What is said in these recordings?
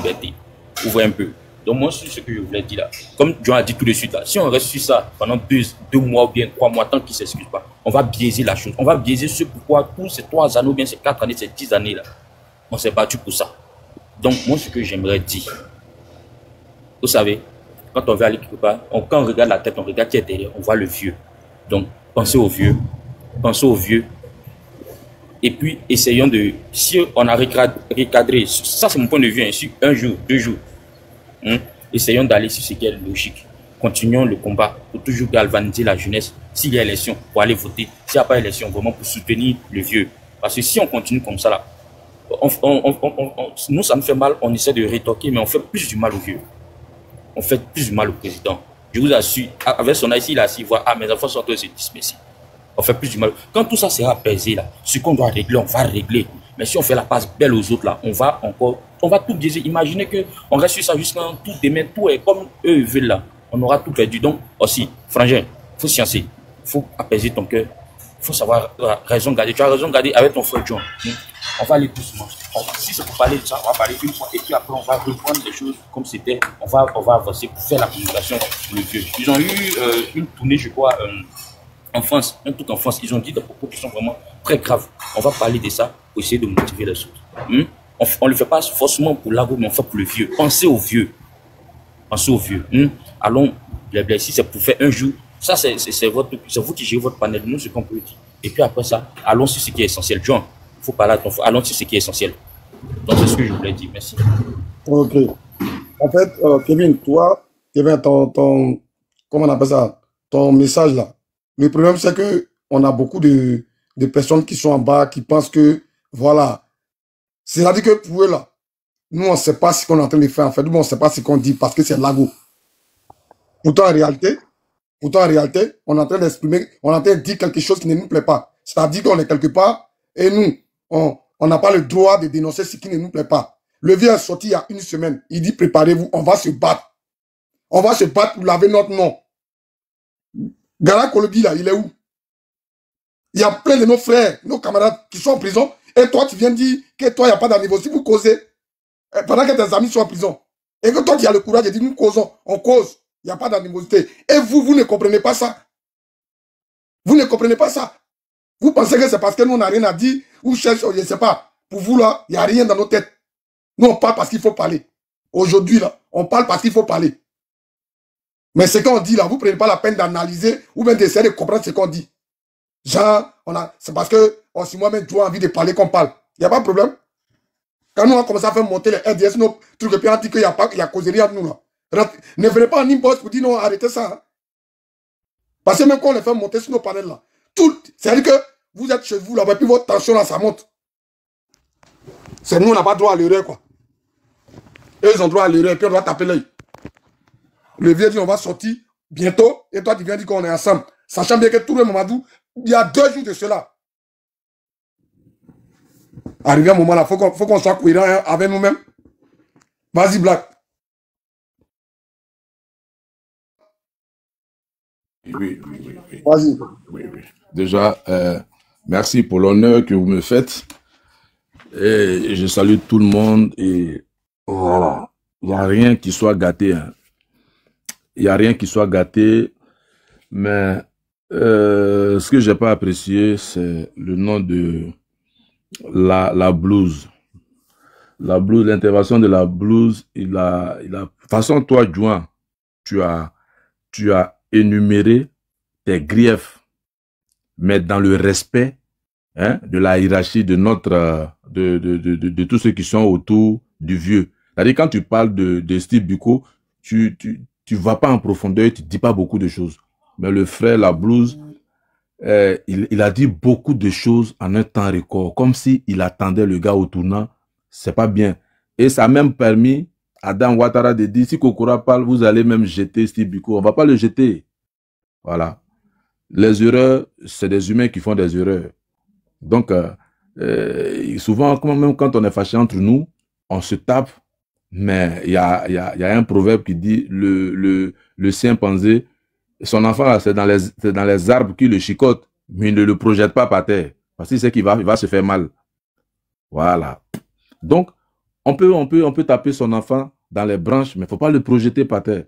liberté. Vous voyez un peu. Donc moi, c'est ce que je voulais dire là. Comme John a dit tout de suite là, si on reste sur ça pendant deux mois ou bien 3 mois, tant qu'il ne s'excuse pas, on va biaiser la chose. On va biaiser ce pourquoi tous ces 3 années ou bien ces 4 années, ces 10 années là, on s'est battu pour ça. Donc moi, ce que j'aimerais dire, vous savez, quand on veut aller quelque part, quand on regarde la tête, on regarde qui est derrière, on voit le vieux. Donc pensez aux vieux, pensez aux vieux. Et puis essayons de, si on a recadré, ça c'est mon point de vue, hein, sur 1 jour, 2 jours, essayons d'aller sur ce qui est logique. Continuons le combat pour toujours galvaniser la jeunesse. S'il y a élection, pour aller voter. S'il n'y a pas élection, vraiment pour soutenir le vieux. Parce que si on continue comme ça là, nous ça nous fait mal, on essaie de rétorquer, mais on fait plus du mal au vieux. On fait plus du mal au président. Je vous assure, avec son ici, il a assis, voir, mes enfants sont tous dismissés. On fait plus du mal. Quand tout ça sera apaisé là, ce qu'on doit régler, on va régler. Mais si on fait la passe belle aux autres là, on va tout biaiser. Imaginez qu'on reste sur ça jusqu'à tout demain, tout est comme eux veulent là. On aura tout perdu. Donc aussi, frangin, il faut sciencer, il faut apaiser ton cœur, il faut savoir raison garder. Tu as raison garder avec ton frère John. On va aller doucement. Si c'est pour parler de ça, on va parler une fois et puis après on va reprendre les choses comme c'était. On va avancer pour faire la communication pour le vieux. Ils ont eu une tournée, je crois, en France, un truc en France. Ils ont dit des propos qui sont vraiment très graves. On va parler de ça pour essayer de motiver les autres. On ne le fait pas forcément pour l'argot, mais on fait pour le vieux. Pensez aux vieux. Pensez aux vieux. Allons, si c'est pour faire un jour, ça c'est vous qui gérez votre panel. Nous, ce qu'on peut dire. Et puis après ça, allons sur ce qui est essentiel. John, il faut parler à ton frère. Allons sur ce qui est essentiel. Donc c'est ce que je voulais dire. Merci. Ok. En fait, Kevin, toi, ton, comment on appelle ça, ton message là. Le problème, c'est que on a beaucoup de personnes qui sont en bas, qui pensent que, voilà, c'est-à-dire que pour eux là, nous, on ne sait pas ce qu'on est en train de faire. En fait, nous, on ne sait pas ce qu'on dit parce que c'est l'ago. Pourtant, en réalité, on est en train d'exprimer, on est en train de dire quelque chose qui ne nous plaît pas. C'est-à-dire qu'on est quelque part et nous, on n'a pas le droit de dénoncer ce qui ne nous plaît pas. Le vieux est sorti il y a 1 semaine. Il dit, préparez-vous, on va se battre. On va se battre pour laver notre nom. Gara Kolobi, là, il est où? Il y a plein de nos frères, nos camarades qui sont en prison. Et toi, tu viens dire que toi, il n'y a pas d'anniversaire. Vous causez. Pendant que tes amis sont en prison. Et que toi, tu as le courage de dire, nous causons. On cause. Il n'y a pas d'animosité. Et vous ne comprenez pas ça. Vous ne comprenez pas ça. Vous pensez que c'est parce que nous, on n'a rien à dire. Ou cherche, je ne sais pas. Pour vous, là, il n'y a rien dans nos têtes. Nous, on parle parce qu'il faut parler. Aujourd'hui, là, on parle parce qu'il faut parler. Mais ce qu'on dit, là, vous ne prenez pas la peine d'analyser ou même d'essayer de comprendre ce qu'on dit. Genre, c'est parce que, si moi-même, tu as envie de parler qu'on parle. Il n'y a pas de problème. Quand nous, on commence à faire monter les RDS, nos trucs, et puis on dit qu'il y a causerie entre nous, là. Ne venez pas en inbox pour dire non, arrêtez ça. Hein. Parce que même quand on les fait monter sur nos panels, là, c'est-à-dire que vous êtes chez vous, là, et puis votre tension, là, ça monte. C'est nous, on n'a pas droit à l'erreur, quoi. Eux, ils ont droit à l'erreur, et puis on doit taper l'œil. Le vieux dit, on va sortir bientôt, et toi, tu viens dire qu'on est ensemble. Sachant bien que tout le Mamadou, il y a 2 jours de cela. Arrivé un moment là, faut qu'on soit cohérent hein, avec nous-mêmes. Vas-y, Black. Oui. Vas-y. Oui. Déjà, merci pour l'honneur que vous me faites. Et je salue tout le monde. Et voilà, il n'y a rien qui soit gâté. Hein. Il n'y a rien qui soit gâté. Mais ce que je n'ai pas apprécié, c'est le nom de la blues. La blues, l'intervention de la blues, de toute façon, toi, Juan, tu as énuméré tes griefs, mais dans le respect hein, de la hiérarchie de notre, de tous ceux qui sont autour du vieux. C'est-à-dire, quand tu parles de Steve Biko, tu vas pas en profondeur, tu dis pas beaucoup de choses. Mais le frère, la blues, il a dit beaucoup de choses en un temps record, comme s'il attendait le gars au tournant. C'est pas bien. Et ça a même permis à Dan Ouattara de dire, si Kokora parle, vous allez même jeter Steve Biko. On va pas le jeter. Voilà. Les erreurs, c'est des humains qui font des erreurs. Donc, souvent, même quand on est fâché entre nous, on se tape. Mais il y a un proverbe qui dit, le chimpanzé, son enfant, c'est dans les arbres qui le chicotent, mais il ne le projette pas par terre. Parce qu'il sait qu'il va se faire mal. Voilà. Donc, On peut taper son enfant dans les branches, mais il ne faut pas le projeter par terre.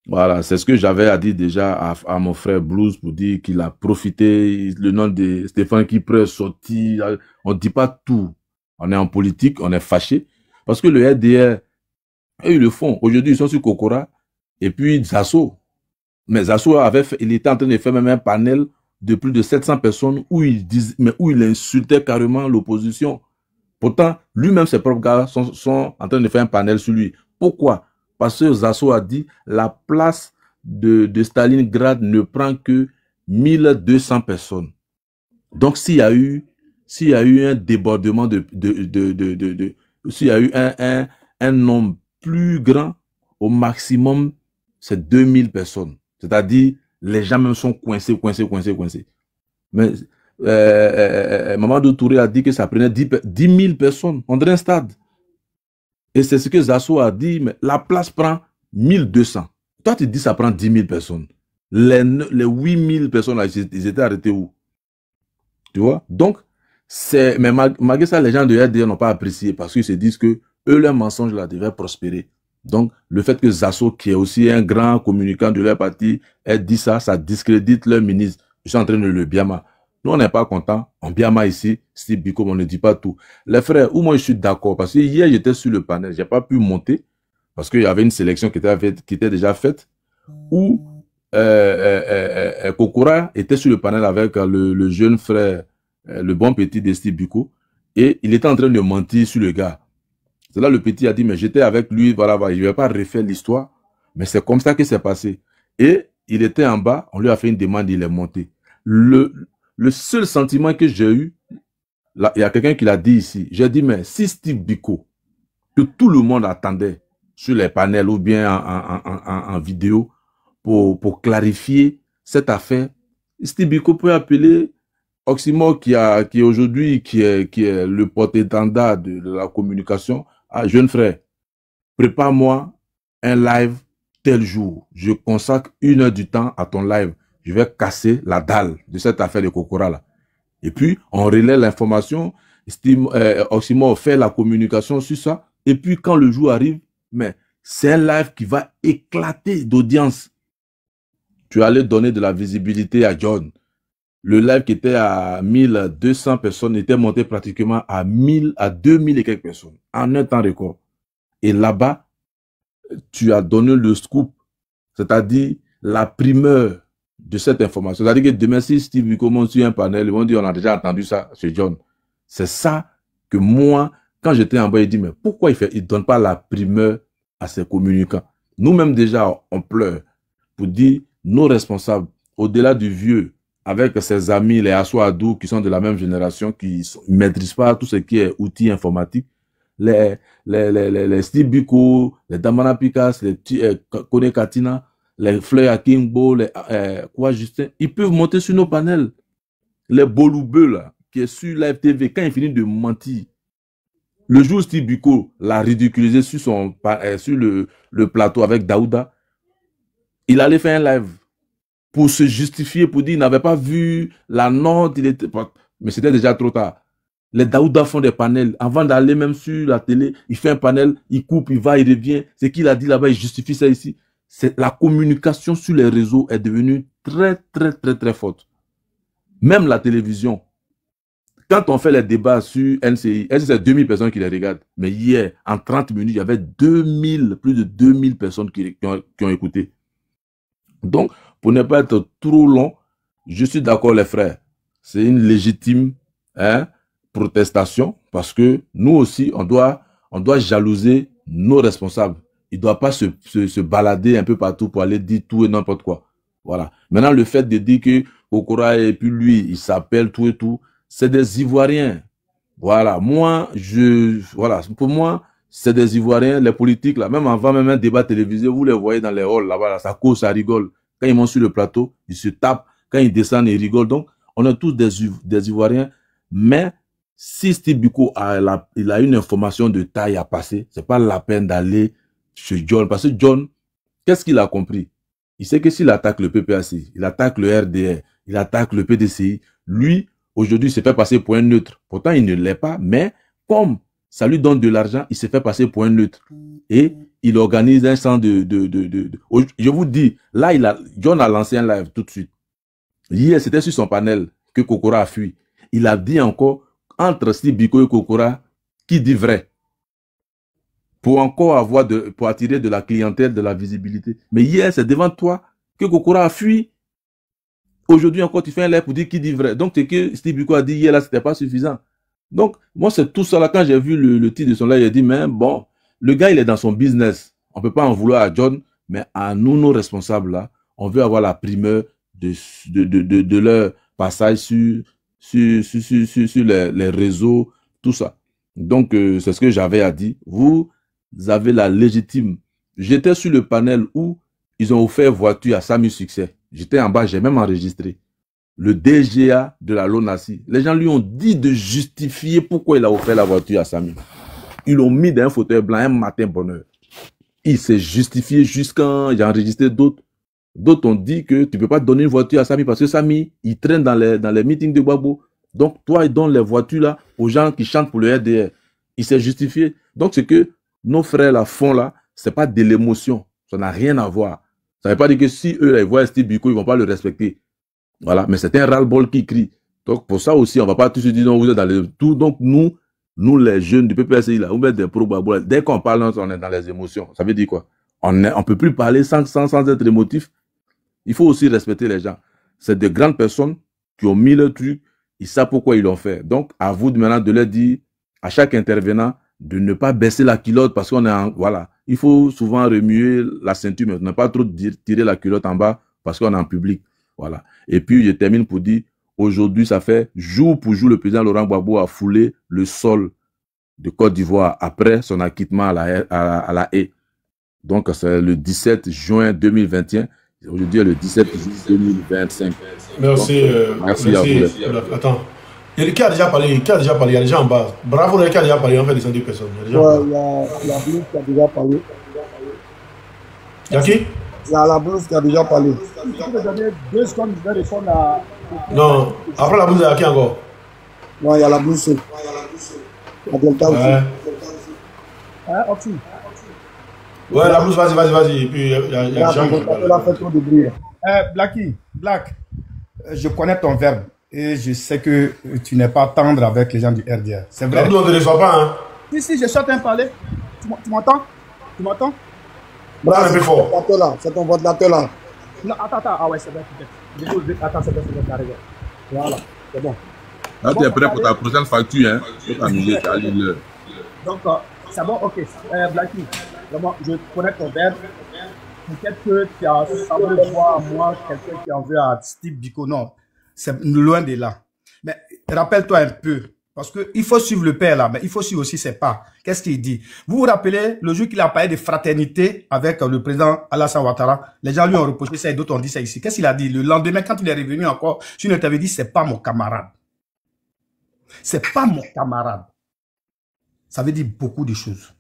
Voilà, c'est ce que j'avais à dire déjà à mon frère Blues pour dire qu'il a profité, le nom de Stéphane Kipré est sorti. On ne dit pas tout. On est en politique, on est fâché. Parce que le RDR, eux, ils le font. Aujourd'hui, ils sont sur Kokora et puis Zasso. Mais Zasso il était en train de faire même un panel de plus de 700 personnes où il insultait carrément l'opposition. Pourtant, lui-même, ses propres gars sont en train de faire un panel sur lui. Pourquoi? Parce que Zasso a dit la place de Stalingrad ne prend que 1200 personnes. Donc, s'il y a eu un débordement s'il y a eu un nombre plus grand, au maximum, c'est 2000 personnes. C'est-à-dire, les gens même sont coincés. Mais Mamadou Touré a dit que ça prenait 10 000 personnes. On dirait un stade. Et c'est ce que Zasso a dit, mais la place prend 1200. Toi, tu dis ça prend 10 000 personnes. Les 8 000 personnes, là, ils étaient arrêtés où? Tu vois? Donc, mais malgré ça, les gens de RDR n'ont pas apprécié parce qu'ils se disent que eux, leurs mensonges là devaient prospérer. Donc, le fait que Zasso, qui est aussi un grand communicant de leur parti, ait dit ça, ça discrédite leur ministre. Ils sont en train de le biama. Nous, on n'est pas content. On biama ici, Steve Biko, on ne dit pas tout. Les frères, où moi je suis d'accord, parce que hier, j'étais sur le panel, j'ai pas pu monter, parce qu'il y avait une sélection qui était déjà faite, où Kokora était sur le panel avec le jeune frère, le bon petit de Steve Biko, et il était en train de mentir sur le gars. C'est là le petit a dit, mais j'étais avec lui, voilà, je ne vais pas refaire l'histoire, mais c'est comme ça que c'est passé. Et il était en bas, on lui a fait une demande, il est monté. Le seul sentiment que j'ai eu, là, il y a quelqu'un qui l'a dit ici, j'ai dit, mais si Steve Biko, que tout le monde attendait sur les panels ou bien en vidéo pour clarifier cette affaire, Steve Biko peut appeler Oximo qui aujourd'hui qui est le porte-étendard de la communication. Ah, jeune frère, prépare-moi un live tel jour. Je consacre 1 heure du temps à ton live. Je vais casser la dalle de cette affaire de Kokora là. Et puis, on relaie l'information. Oximo fait la communication sur ça. Et puis, quand le jour arrive, mais c'est un live qui va éclater d'audience. Tu allais donner de la visibilité à John. Le live qui était à 1200 personnes était monté pratiquement à 2000 et quelques personnes en un temps record. Et là-bas, tu as donné le scoop, c'est-à-dire la primeur de cette information. C'est-à-dire que demain, si Steve commence sur un panel, ils vont dire on a déjà entendu ça chez John. C'est ça que moi, quand j'étais en bas, il dit mais pourquoi il ne donne pas la primeur à ses communicants? Nous-mêmes déjà, on pleure pour dire nos responsables, au-delà du vieux, avec ses amis, les Assoadou, qui sont de la même génération, qui ne maîtrisent pas tout ce qui est outils informatiques, les Steve Biko, les Damana Pikas, les Kone Katina, les Fleur Akimbo, les Justin, ils peuvent monter sur nos panels. Les Boloubeux, là, qui est sur Live TV, quand il finit de mentir, le jour où Steve Biko l'a ridiculisé sur le plateau avec Daouda, il allait faire un live pour se justifier, pour dire qu'il n'avait pas vu la note, mais c'était déjà trop tard. Les Daouda font des panels. Avant d'aller même sur la télé, il fait un panel, il coupe, il va, il revient. Ce qu'il a dit là-bas, il justifie ça ici. La communication sur les réseaux est devenue très, très, très, très forte. Même la télévision. Quand on fait les débats sur NCI, c'est 2000 personnes qui les regardent. Mais hier, en 30 minutes, il y avait plus de 2000 personnes qui ont écouté. Donc, pour ne pas être trop long, je suis d'accord les frères. C'est une légitime protestation parce que nous aussi, on doit jalouser nos responsables. Ils ne doivent pas se balader un peu partout pour aller dire tout et n'importe quoi. Voilà. Maintenant, le fait de dire que Kokora et puis lui, il s'appelle tout et tout, c'est des Ivoiriens. Voilà. Voilà. Pour moi, c'est des Ivoiriens, les politiques, là, même avant même un débat télévisé, vous les voyez dans les halls, là-bas, là, ça cause, ça rigole. Quand ils montent sur le plateau, ils se tapent. Quand ils descendent, ils rigolent. Donc, on est tous des Ivoiriens. Mais si Steve Biko il a une information de taille à passer, c'est pas la peine d'aller chez John. Parce que John, qu'est-ce qu'il a compris? Il sait que s'il attaque le PPAC, il attaque le RDR, il attaque le PDCI, lui, aujourd'hui, il se fait passer pour un neutre. Pourtant, il ne l'est pas. Mais comme ça lui donne de l'argent, il se fait passer pour un neutre. Et il organise un centre Je vous dis, là, John a lancé un live tout de suite. Hier, c'était sur son panel que Kokora a fui. Il a dit encore, entre Steve Biko et Kokora, qui dit vrai? Pour encore pour attirer de la clientèle, de la visibilité. Mais hier, c'est devant toi que Kokora a fui. Aujourd'hui encore, tu fais un live pour dire qui dit vrai. Donc, c'est que Steve Biko a dit hier, là, c'était pas suffisant. Donc, moi, c'est tout ça là. Quand j'ai vu le titre de son live, j'ai dit, mais bon, le gars, il est dans son business. On peut pas en vouloir à John, mais à nous, nos responsables là, on veut avoir la primeur de leur passage sur les réseaux, tout ça. Donc, c'est ce que j'avais à dire. Vous avez la légitime. J'étais sur le panel où ils ont offert voiture à Samy Succès. J'étais en bas, j'ai même enregistré. Le DGA de la LONASI. Les gens lui ont dit de justifier pourquoi il a offert la voiture à Samy. Ils l'ont mis dans un fauteuil blanc un matin bonheur. Il s'est justifié jusqu'à... J'ai enregistré d'autres. D'autres ont dit que tu ne peux pas donner une voiture à Samy parce que Samy, il traîne dans les meetings de Gbagbo. Donc, toi, il donne les voitures là aux gens qui chantent pour le RDR. Il s'est justifié. Donc, ce que nos frères là font là, c'est pas de l'émotion. Ça n'a rien à voir. Ça ne veut pas dire que si eux, là, ils voient Steve Biko, ils ne vont pas le respecter. Voilà. Mais c'est un ras-le-bol qui crie. Donc, pour ça aussi, on ne va pas tous se dire, non, vous êtes dans les... Tout. Donc, nous, les jeunes du PPSI, là, vous mettez des pro-Gbagbo. Dès qu'on parle, on est dans les émotions. Ça veut dire quoi? On ne peut plus parler sans être émotif. Il faut aussi respecter les gens. C'est de grandes personnes qui ont mis le truc. Ils savent pourquoi ils l'ont fait. Donc, à vous de maintenant de leur dire, à chaque intervenant, de ne pas baisser la culotte parce qu'on est en... Voilà. Il faut souvent remuer la ceinture, mais ne pas trop tirer la culotte en bas parce qu'on est en public. Voilà. Et puis, je termine pour dire, aujourd'hui, ça fait jour pour jour, le président Laurent Gbagbo a foulé le sol de Côte d'Ivoire après son acquittement à la haie. Donc, c'est le 17 juin 2021. Aujourd'hui, le 17 juin 2025. Merci. Donc, merci à vous. Attends. Qui a déjà parlé? Qui a déjà parlé? Il y a des gens en bas. Bravo, qui a déjà parlé. On fait descendre des personnes. Il y a Blouf qui a déjà parlé. Il y a qui? Il y a la Blouf qui a déjà parlé. Je peux te donner 2 secondes, je vais répondre à... Non. Après la Blouf, il y a qui encore? Non, il y a la Blouf. La Delta aussi. Hein, Oxy? Ouais, la Blouf, vas-y. Et puis, il y a des gens qui parlent. Black, je connais ton verbe et je sais que tu n'es pas tendre avec les gens du RDR. C'est vrai. La Blouf, on ne te reçoit pas, hein? Si, je suis en train de parler. Tu m'entends? Tu m'entends? Bravo, un peu fort. C'est ton ventilateur là. Non, attends. Ah ouais, c'est vrai, peut-être. Attends, c'est vrai, t'arrives. Voilà, c'est bon. Là, tu es prêt pour ta prochaine facture, hein? Tu peux t'amuser, tu as l'heure. Donc, c'est bon, ok. Blacky, vraiment, je connais ton verbe. Peut-être que tu as semblé voir à moi quelqu'un qui en veut à Steve Biko. Non, c'est loin de là. Mais rappelle-toi un peu, parce qu'il faut suivre le père là, mais il faut suivre aussi ses pas. Qu'est-ce qu'il dit? Vous vous rappelez le jour qu'il a parlé de fraternité avec le président Alassane Ouattara? Les gens lui ont reproché ça et d'autres ont dit ça ici. Qu'est-ce qu'il a dit? Le lendemain, quand il est revenu encore, sur une interview, il dit c'est pas mon camarade. C'est pas mon camarade. Ça veut dire beaucoup de choses.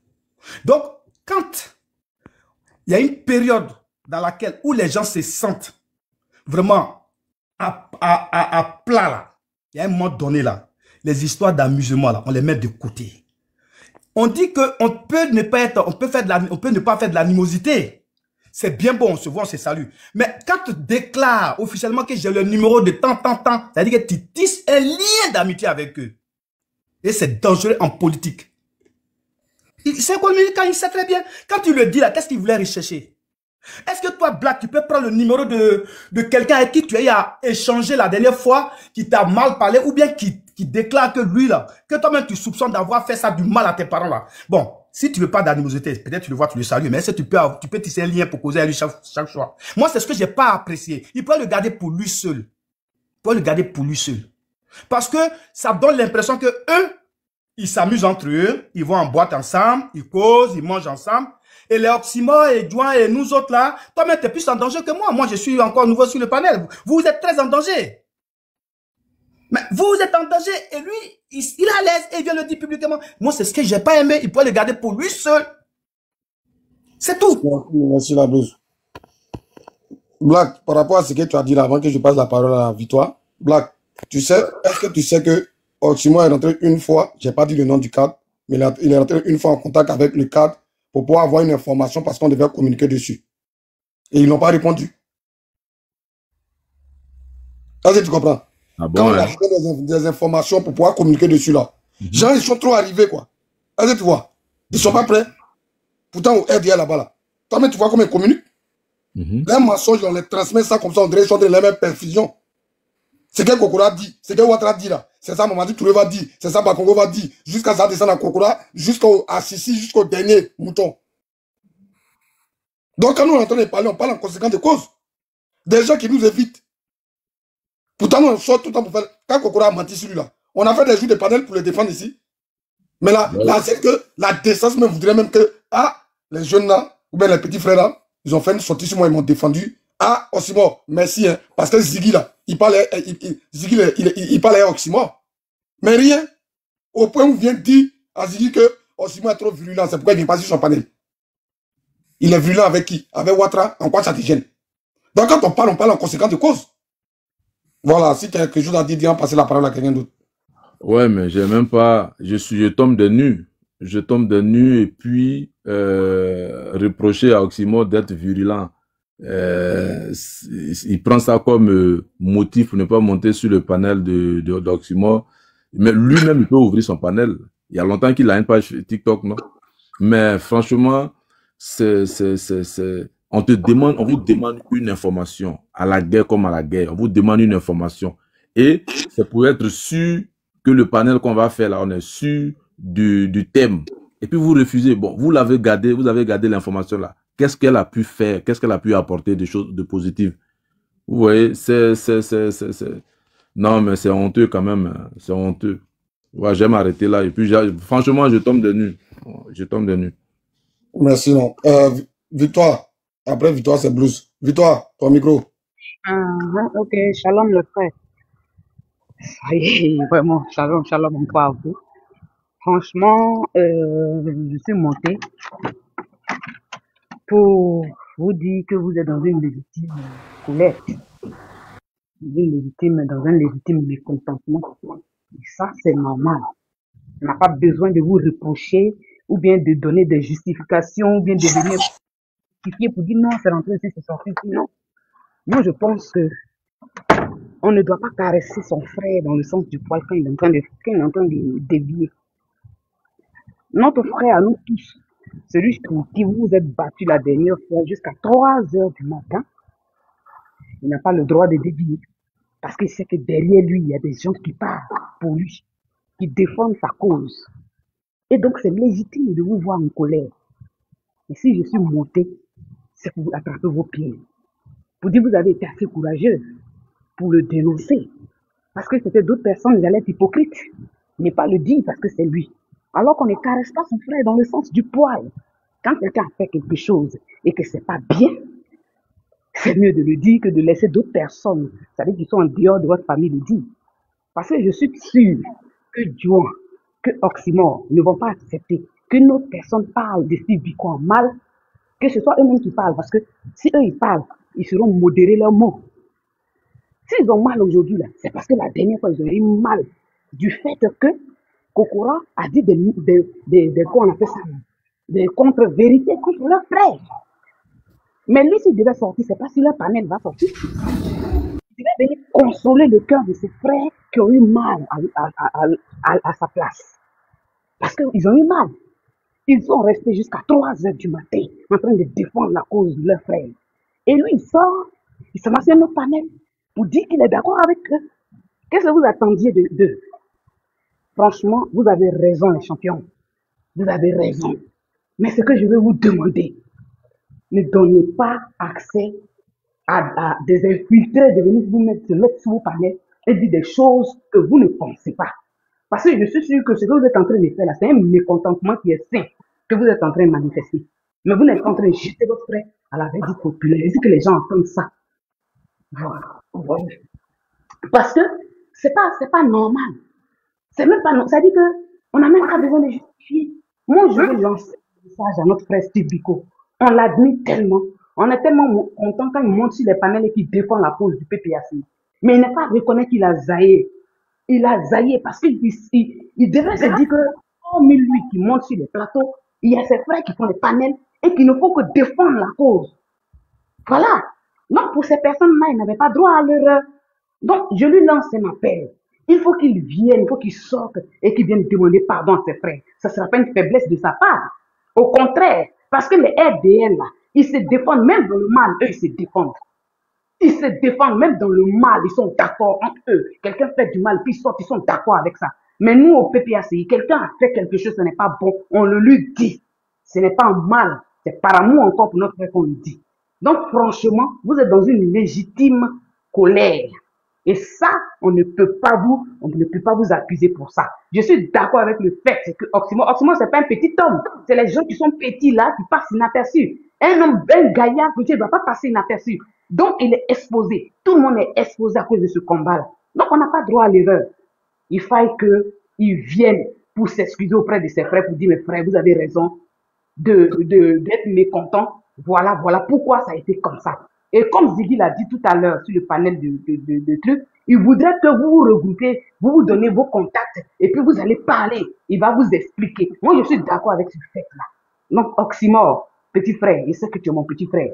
Donc, quand il y a une période dans laquelle où les gens se sentent vraiment à plat là, il y a un moment donné là, les histoires d'amusement là, on les met de côté. On dit qu'on peut ne pas être, on peut ne pas faire de l'animosité. C'est bien bon, on se voit, on se salue. Mais quand tu déclares officiellement que j'ai le numéro de tant, ça veut dire que tu tisses un lien d'amitié avec eux. Et c'est dangereux en politique. C'est communicant, il sait très bien. Quand tu le dis là, qu'est-ce qu'il voulait rechercher? Est-ce que toi, Black, tu peux prendre le numéro de quelqu'un avec qui tu as échangé la dernière fois, qui t'a mal parlé, ou bien qui déclare que lui là, que toi-même tu soupçonnes d'avoir fait ça du mal à tes parents là? Bon, si tu veux pas d'animosité, peut-être tu le vois, tu le salues, mais est-ce que tu peux tisser un lien pour causer à lui chaque fois? Moi, c'est ce que j'ai pas apprécié. Il peut le garder pour lui seul. Il peut le garder pour lui seul. Parce que ça donne l'impression que eux, ils s'amusent entre eux, ils vont en boîte ensemble, ils causent, ils mangent ensemble. Et les Oxymore et Douan et nous autres là, toi-même, tu es plus en danger que moi. Moi, je suis encore nouveau sur le panel. Vous êtes très en danger. Mais vous êtes en danger et lui, il est à l'aise et il vient le dire publiquement. Moi, c'est ce que j'ai pas aimé. Il peut le garder pour lui seul. C'est tout. Merci la blouse. Black, par rapport à ce que tu as dit là, avant que je passe la parole à Victoire, Black, tu sais, est-ce que tu sais que Oxymore est rentré une fois, j'ai pas dit le nom du cadre, mais il est rentré une fois en contact avec le cadre pour pouvoir avoir une information parce qu'on devait communiquer dessus. Et ils n'ont pas répondu. Est-ce que tu comprends? Ah bon, Quand on hein? a des informations pour pouvoir communiquer dessus là, gens, ils sont trop arrivés, quoi. Est-ce que tu vois? Ils ne sont pas prêts. Pourtant, au RDA là-bas, là. Toi-même, tu vois comment ils communiquent? Les mensonges, on les transmet ça comme ça, on dirait qu'ils sont dans les mêmes perfusions. C'est que Kokora dit, c'est que Ouattara dit là, c'est ça Mamadi Touré va dire, c'est ça Bakongo va dire, jusqu'à ça descendre à Kokora, jusqu'au Sissi, jusqu'au dernier mouton. Donc quand nous on est en train de parler, on parle en conséquence de cause. Des gens qui nous évitent. Pourtant, nous on sort tout le temps pour faire. Quand Kokora a menti sur lui là, on a fait des jours de panel pour le défendre ici. Mais là, là c'est que la décence me voudrait même que, les jeunes là, ou bien les petits frères là, ils ont fait une sortie sur moi, ils m'ont défendu. Oxymore, merci, hein, parce que Ziggy là, il parlait Oxymore. Mais rien, au point où vient dire à Ziggy que Oxymore est trop virulent, c'est pourquoi il vient pas sur son panel. Il est virulent avec qui? Avec Ouattara, en quoi ça te gêne? Donc quand on parle en conséquence de cause. Voilà, si tu as quelque chose à dire, viens passer la parole à quelqu'un d'autre. Ouais, mais j'ai même pas, je tombe de nu. Je tombe de nu et puis, reprocher à Oxymore d'être virulent. Il prend ça comme motif pour ne pas monter sur le panel d'Oxymore. Mais lui-même, il peut ouvrir son panel. Il y a longtemps qu'il a une page TikTok, non? Mais franchement, on vous demande une information. À la guerre comme à la guerre. On vous demande une information. Et c'est pour être sûr que le panel qu'on va faire là, on est sûr du thème. Et puis vous refusez. Bon, vous avez gardé l'information là. Qu'est-ce qu'elle a pu faire? Qu'est-ce qu'elle a pu apporter de choses de positives? Vous voyez, non, mais c'est honteux quand même. C'est honteux. Ouais, j'aime arrêter là. Et puis, franchement, je tombe de nu. Je tombe de nu. Merci, non. Victoire. Après, Victoire, c'est Blues. Victoire, ton micro. Ok, shalom le frère. Ça y est, vraiment, shalom encore à vous. Franchement, je suis monté pour vous dire que vous êtes dans une légitime colère, dans un légitime mécontentement. Et ça, c'est normal. On n'a pas besoin de vous reprocher ou bien de donner des justifications ou bien de venir justifier pour dire non, c'est rentré ici, c'est sorti ici. Non. Moi, je pense que on ne doit pas caresser son frère dans le sens du poil quand il est en train de dévier. Notre frère à nous tous, celui qui vous êtes battu la dernière fois jusqu'à 3 heures du matin, il n'a pas le droit de dévier. Parce qu'il sait que derrière lui, il y a des gens qui parlent pour lui, qui défendent sa cause. Et donc, c'est légitime de vous voir en colère. Et si je suis monté, c'est pour vous attraper vos pieds. Pour dire que vous avez été assez courageux pour le dénoncer. Parce que c'était d'autres personnes, ils allaient être hypocrites. Mais pas le dire parce que c'est lui. Alors qu'on ne caresse pas son frère dans le sens du poil. Quand quelqu'un a fait quelque chose et que c'est pas bien, c'est mieux de le dire que de laisser d'autres personnes, c'est-à-dire qui sont en dehors de votre famille, le dire. Parce que je suis sûr que Dieu, que Oxymore ne vont pas accepter que notre personne parle de Steve Biko en mal, que ce soit eux-mêmes qui parlent. Parce que si eux ils parlent, ils seront modérés leurs mots. S'ils ont mal aujourd'hui, c'est parce que la dernière fois, ils ont eu mal du fait que Kokora a dit des quoi on appelle ça, des contre-vérités contre leur frère. Mais lui, s'il devait sortir, c'est pas si leur panel va sortir. Il devait venir consoler le cœur de ses frères qui ont eu mal à sa place. Parce qu'ils ont eu mal. Ils sont restés jusqu'à 3 heures du matin en train de défendre la cause de leur frère. Et lui, il sort, il se met sur notre panel pour dire qu'il est d'accord avec eux. Qu'est-ce que vous attendiez d'eux? Franchement, vous avez raison, les champions. Vous avez raison. Mais ce que je vais vous demander, ne donnez pas accès à des infiltrés de venir se mettre sur vos panels et dire des choses que vous ne pensez pas. Parce que je suis sûr que ce que vous êtes en train de faire là, c'est un mécontentement qui est sain que vous êtes en train de manifester. Mais vous n'êtes pas en train de jeter votre frère à la verdict populaire. Il faut que les gens entendent ça. Voilà. Parce que c'est pas normal. C'est même pas normal. Ça dit qu'on n'a même pas besoin de justifier. Moi, je veux lancer un message à notre frère Steve Biko. On l'admire tellement. On est tellement content quand il monte sur les panels et qu'il défend la cause du PPAC. Mais il n'est pas reconnaître qu'il a zaillé. Il a zaillé parce qu'il devrait se dire que hormis lui qui monte sur les plateaux, il y a ses frères qui font les panels et qui ne font que défendre la cause. Voilà. Donc, pour ces personnes-là, ils n'avaient pas droit à l'erreur. Donc, je lui lance un appel. Il faut qu'il vienne, il faut qu'il sorte et qu'il vienne demander pardon à ses frères. Ça ne sera pas une faiblesse de sa part. Au contraire, parce que les RDN, là, ils se défendent, même dans le mal, eux, ils se défendent. Ils se défendent, même dans le mal, ils sont d'accord entre eux. Quelqu'un fait du mal, puis ils sortent, ils sont d'accord avec ça. Mais nous, au PPACI, quelqu'un a fait quelque chose, ce n'est pas bon, on le lui dit. Ce n'est pas un mal, c'est par amour encore pour notre frère qu'on le dit. Donc, franchement, vous êtes dans une légitime colère. Et ça, on ne peut pas vous accuser pour ça. Je suis d'accord avec le fait que Oxymore, c'est pas un petit homme. C'est les gens qui sont petits là, qui passent inaperçus. Un homme, un gaillard, il ne va pas passer inaperçu. Donc, il est exposé. Tout le monde est exposé à cause de ce combat-là. Donc, on n'a pas droit à l'erreur. Il faille qu'ils viennent pour s'excuser auprès de ses frères, pour dire, mes frères, vous avez raison d'être mécontents. Voilà pourquoi ça a été comme ça. Et comme Ziggy l'a dit tout à l'heure sur le panel de trucs, il voudrait que vous vous regroupez, vous vous donnez vos contacts, et puis vous allez parler. Il va vous expliquer. Moi, je suis d'accord avec ce fait-là. Donc, Oxymore, petit frère, je sais que tu es mon petit frère.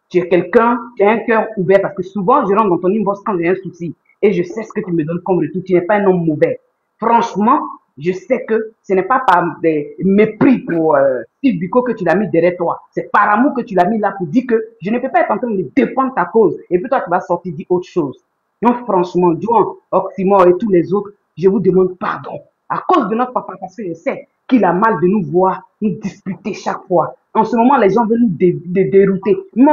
Tu es quelqu'un, tu as un cœur ouvert, parce que souvent, je rentre dans ton inbox quand j'ai un souci, et je sais ce que tu me donnes comme retour. Tu n'es pas un homme mauvais. Franchement, je sais que ce n'est pas par des mépris pour Steve Biko que tu l'as mis derrière toi. C'est par amour que tu l'as mis là pour dire que je ne peux pas être en train de défendre ta cause. Et puis toi, tu vas sortir dire autre chose. Donc franchement, Juan, Oxymore et tous les autres, je vous demande pardon. À cause de notre papa, parce que je sais qu'il a mal de nous voir, nous disputer chaque fois. En ce moment, les gens veulent nous dérouter. Mais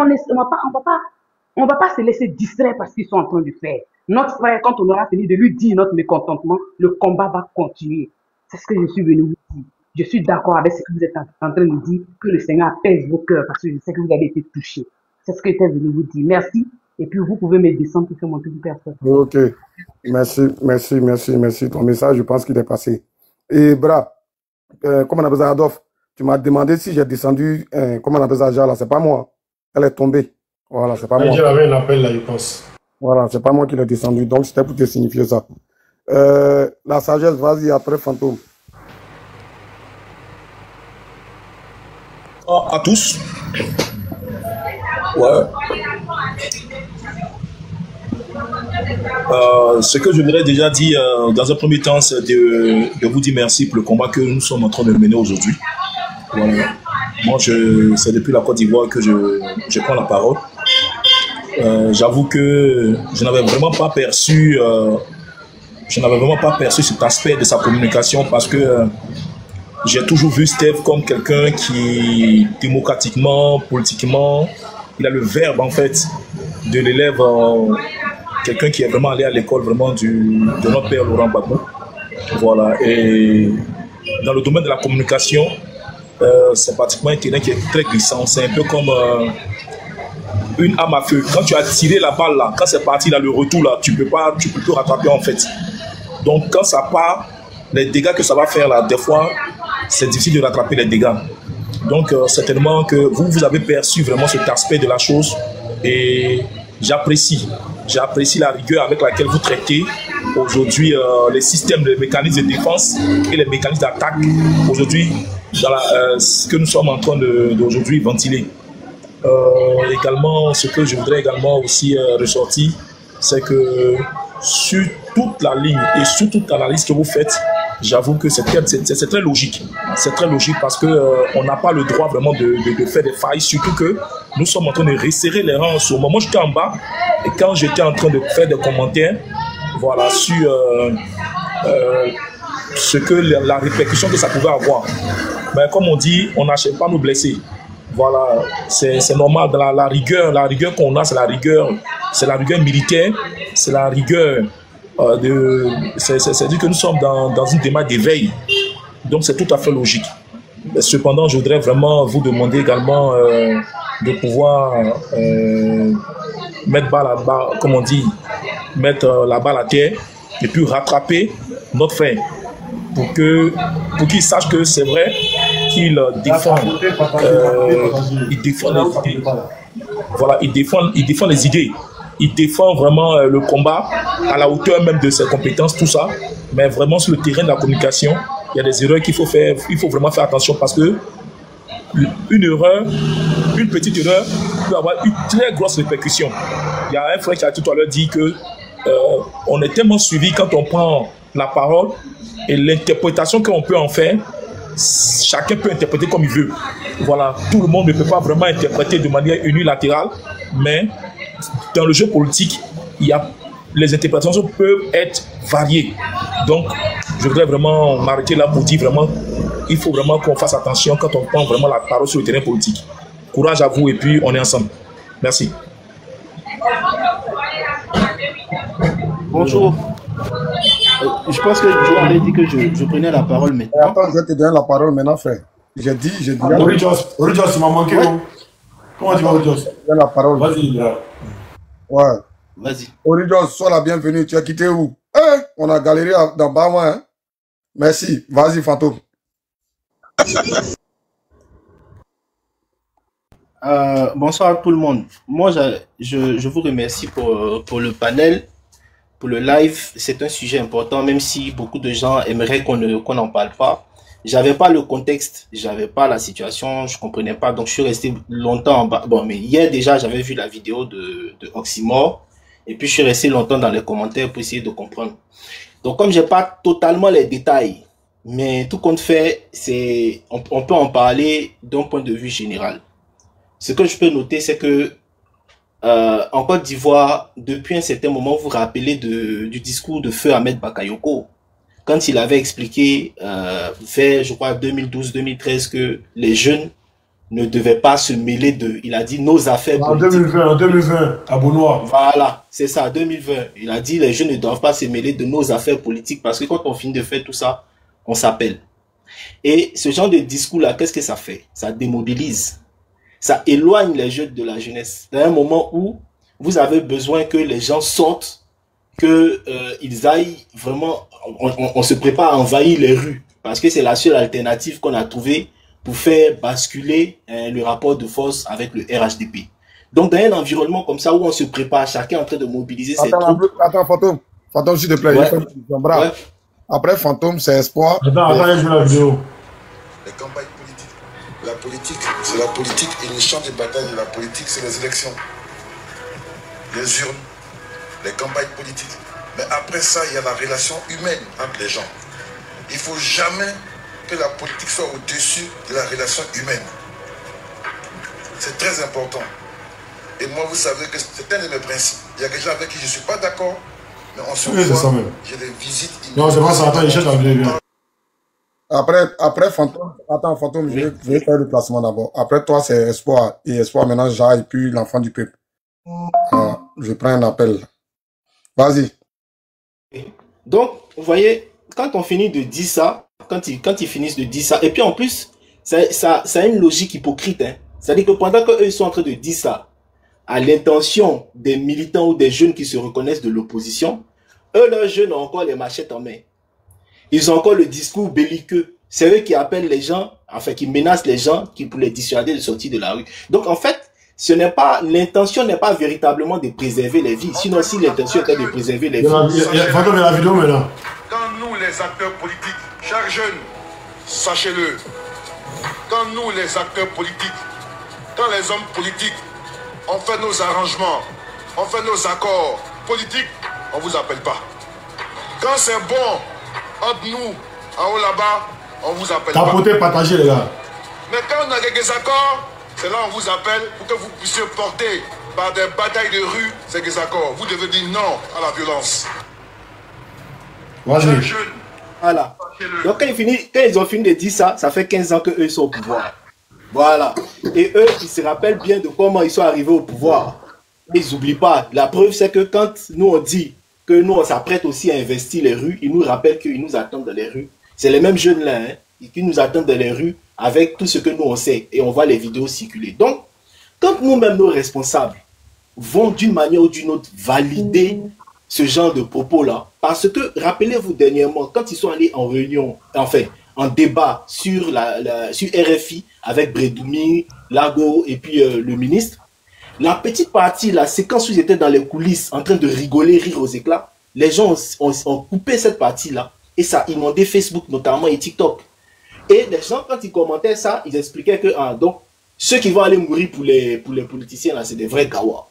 on va pas se laisser distraire parce qu'ils sont en train de faire. Notre frère, quand on aura fini de lui dire notre mécontentement, le combat va continuer. C'est ce que je suis venu vous dire. Je suis d'accord avec ce que vous êtes en train de dire, que le Seigneur apaise vos cœurs parce que je sais que vous avez été touchés. C'est ce que j'étais venu vous dire. Merci. Et puis, vous pouvez me descendre pour faire mon petit personne. Ok. Merci. Ton message, je pense qu'il est passé. Et Bra, comment on appelle ça, Adolphe? Tu m'as demandé si j'ai descendu, comment on appelle ça, là, c'est pas moi. Elle est tombée. Voilà, c'est pas moi. J'avais un appel là, je pense. Voilà, c'est pas moi qui l'ai descendu, donc c'était pour te signifier ça. La sagesse, vas-y, après Fantôme. À tous. Ouais. Ce que je voudrais déjà dire dans un premier temps, c'est de vous dire merci pour le combat que nous sommes en train de mener aujourd'hui. Voilà. Moi, c'est depuis la Côte d'Ivoire que je prends la parole. J'avoue que je n'avais vraiment pas perçu cet aspect de sa communication parce que j'ai toujours vu Steve comme quelqu'un qui, démocratiquement, politiquement, il a le verbe en fait de l'élève, quelqu'un qui est vraiment allé à l'école vraiment de notre père Laurent Gbagbo. Voilà. Et dans le domaine de la communication, c'est pratiquement un terrain qui est très glissant. C'est un peu comme une arme à feu. Quand tu as tiré la balle là, quand c'est parti là, le retour là, tu peux plus rattraper en fait. Donc quand ça part, les dégâts que ça va faire là, des fois, c'est difficile de rattraper les dégâts. Donc certainement que vous avez perçu vraiment cet aspect de la chose et j'apprécie la rigueur avec laquelle vous traitez aujourd'hui les systèmes, les mécanismes de défense et les mécanismes d'attaque aujourd'hui dans ce que nous sommes en train d'aujourd'hui ventiler. Également, ce que je voudrais également aussi ressortir, c'est que sur toute la ligne et sur toute l'analyse que vous faites, j'avoue que c'est très logique. C'est très logique parce qu'on n'a pas le droit vraiment de faire des failles, surtout que nous sommes en train de resserrer les rangs en ce moment. Moi, j'étais en bas et quand j'étais en train de faire des commentaires, voilà, sur ce que la répercussion que ça pouvait avoir. Mais comme on dit, on n'achète pas nos blessés. Voilà, c'est normal. Dans la rigueur qu'on a, c'est la rigueur militaire, c'est la rigueur c'est-à-dire que nous sommes dans une démarche d'éveil. Donc c'est tout à fait logique. Cependant, je voudrais vraiment vous demander également de pouvoir mettre la balle à terre et puis rattraper notre frère pour qu'il sache que c'est vrai qu'il défend les idées. Il défend vraiment le combat à la hauteur même de ses compétences, tout ça. Mais vraiment sur le terrain de la communication, il y a des erreurs qu'il faut faire. Il faut vraiment faire attention parce que une erreur, une petite erreur peut avoir une très grosse répercussion. Il y a un frère qui a tout à l'heure dit que on est tellement suivi quand on prend la parole et l'interprétation qu'on peut en faire, chacun peut interpréter comme il veut. Voilà, tout le monde ne peut pas vraiment interpréter de manière unilatérale, mais dans le jeu politique, les interprétations peuvent être variées. Donc, je voudrais vraiment m'arrêter là pour dire vraiment, il faut vraiment qu'on fasse attention quand on prend vraiment la parole sur le terrain politique. Courage à vous et puis on est ensemble. Merci. Bonjour. Je pense que Joe avait dit que je prenais la parole maintenant. Attends, je vais te donner la parole maintenant, frère. J'ai dit. Origios, tu m'as manqué. Ouais. Comment tu vas, Origios? La parole. Vas-y, là. Ouais. Vas-y. Origios, sois la bienvenue. Tu as quitté où? On a galéré dans Bama. Hein? Merci. Vas-y, Fantôme. Bonsoir à tout le monde. Moi, je vous remercie pour le panel, pour le live. C'est un sujet important, même si beaucoup de gens aimeraient qu'on n'en parle pas. J'avais pas le contexte, j'avais pas la situation, je comprenais pas, donc je suis resté longtemps en bas. Bon, mais hier déjà, j'avais vu la vidéo de Oxymore, et puis je suis resté longtemps dans les commentaires pour essayer de comprendre. Donc, comme j'ai pas totalement les détails, mais tout compte fait, on peut en parler d'un point de vue général. Ce que je peux noter, c'est que en Côte d'Ivoire, depuis un certain moment, vous vous rappelez du discours de Feu Ahmed Bakayoko, quand il avait expliqué vers, je crois, 2012-2013, que les jeunes ne devaient pas se mêler il a dit nos affaires politiques. En 2020, à Beaunois. Voilà, c'est ça, 2020. Il a dit les jeunes ne doivent pas se mêler de nos affaires politiques parce que quand on finit de faire tout ça, on s'appelle. Et ce genre de discours-là, qu'est-ce que ça fait? Ça démobilise. Ça éloigne les jeunes de la jeunesse. Dans un moment où vous avez besoin que les gens sortent, qu'ils aillent vraiment, on se prépare à envahir les rues, parce que c'est la seule alternative qu'on a trouvée pour faire basculer le rapport de force avec le RHDP. Donc, dans un environnement comme ça, où on se prépare, chacun est en train de mobiliser ses troupes. Attends, Fantôme, s'il te plaît. Ouais. Ouais. Après, Fantôme, c'est Espoir. Attends, je joue la vidéo. Les campagnes politiques. La politique, c'est la politique, et le champ de bataille de la politique, c'est les élections. Les urnes, les campagnes politiques. Mais après ça, il y a la relation humaine entre les gens. Il ne faut jamais que la politique soit au-dessus de la relation humaine. C'est très important. Et moi, vous savez que c'est un de mes principes. Il y a des gens avec qui je ne suis pas d'accord, mais on se voit, j'ai des visites. Non, c'est pas ça. Attends, il cherche la vidéo. Après Fantôme, attends, Fantôme, je vais faire le classement d'abord. Après toi, c'est Espoir. Et Espoir, maintenant, Jacques, et puis l'enfant du peuple. Je prends un appel. Vas-y. Donc, vous voyez, quand on finit de dire ça, quand ils finissent de dire ça, et puis en plus, ça a une logique hypocrite. Hein. C'est-à-dire que pendant qu'eux ils sont en train de dire ça, à l'intention des militants ou des jeunes qui se reconnaissent de l'opposition, eux, leurs jeunes ont encore les machettes en main. Ils ont encore le discours belliqueux. C'est eux qui appellent les gens, enfin qui menacent les gens pour les dissuader de sortir de la rue. Donc en fait, l'intention n'est pas véritablement de préserver les vies. Sinon, si l'intention était de préserver les vies. Fantôme, il y a la vidéo maintenant. Quand nous, les acteurs politiques, chers jeunes, sachez-le, quand nous, les acteurs politiques, quand les hommes politiques, on fait nos arrangements, on fait nos accords politiques, on ne vous appelle pas. Quand c'est bon, entre nous, en haut là-bas, on vous appelle pas. Tapotez, partagez les gars. Mais quand on a quelques accords, c'est là on vous appelle pour que vous puissiez porter par des batailles de rue ces accords. Vous devez dire non à la violence. Vas-y. Voilà. Donc quand ils ont fini de dire ça, ça fait 15 ans qu'eux sont au pouvoir. Voilà. Et eux, ils se rappellent bien de comment ils sont arrivés au pouvoir. Ils n'oublient pas. La preuve, c'est que quand nous on dit que nous on s'apprête aussi à investir les rues, ils nous rappellent qu'ils nous attendent dans les rues. C'est les mêmes jeunes là, hein, qui nous attendent dans les rues avec tout ce que nous on sait. Et on voit les vidéos circuler. Donc, quand nous-mêmes, nos responsables, vont d'une manière ou d'une autre valider ce genre de propos-là, parce que, rappelez-vous dernièrement, quand ils sont allés en réunion, enfin, en débat sur sur RFI avec Brédoumi, Lago et puis le ministre, la petite partie, la séquence où ils étaient dans les coulisses en train de rigoler, rire aux éclats, les gens ont coupé cette partie-là Et ça inondait Facebook notamment et TikTok. Et les gens, quand ils commentaient ça, ils expliquaient que donc, ceux qui vont aller mourir pour les politiciens, là, c'est des vrais gawas.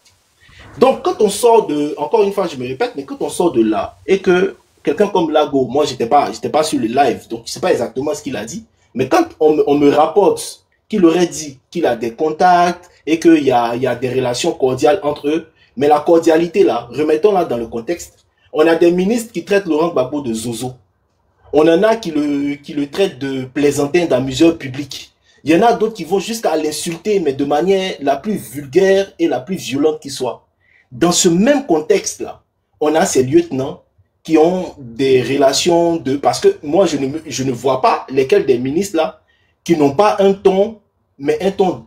Donc, quand on sort de, encore une fois, je me répète, mais quand on sort de là, et que quelqu'un comme Lago, moi, j'étais pas sur le live, donc je sais pas exactement ce qu'il a dit, mais quand on me rapporte qu'il aurait dit qu'il a des contacts et qu'il y a des relations cordiales entre eux, mais la cordialité, là, remettons-la dans le contexte. On a des ministres qui traitent Laurent Gbagbo de zozo. On en a qui le traitent de plaisantin, d'amuseur public. Il y en a d'autres qui vont jusqu'à l'insulter, mais de manière la plus vulgaire et la plus violente qui soit. Dans ce même contexte-là, on a ces lieutenants qui ont des relations de... Parce que moi, je ne vois pas lesquels des ministres là qui n'ont pas un ton, mais un ton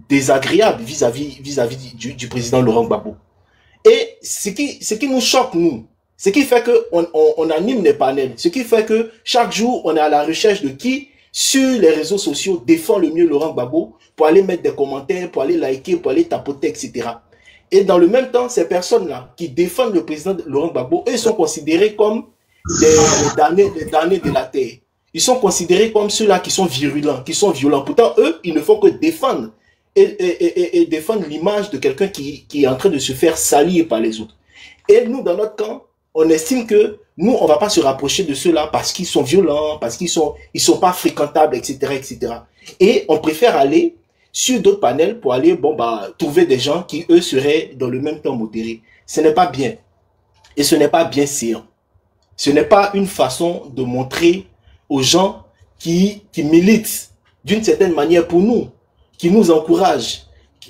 désagréable vis-à-vis du président Laurent Gbagbo. Et ce qui nous choque, nous, ce qui fait qu'on anime les panels, ce qui fait que chaque jour, on est à la recherche de qui, sur les réseaux sociaux, défend le mieux Laurent Gbagbo pour aller mettre des commentaires, pour aller liker, pour aller tapoter, etc. Et dans le même temps, ces personnes-là qui défendent le président Laurent Gbagbo, eux sont considérés comme des damnés de la terre. Ils sont considérés comme ceux-là qui sont virulents, qui sont violents. Pourtant, eux, ils ne font que défendre et défendre l'image de quelqu'un qui est en train de se faire salir par les autres. Et nous, dans notre camp, on estime que nous, on va pas se rapprocher de ceux-là parce qu'ils sont violents, parce qu'ils sont pas fréquentables, etc., etc. Et on préfère aller sur d'autres panels pour aller, trouver des gens qui, eux, seraient dans le même temps modérés. Ce n'est pas bien. Et ce n'est pas bien séant. Ce n'est pas une façon de montrer aux gens qui militent d'une certaine manière pour nous, qui nous encouragent,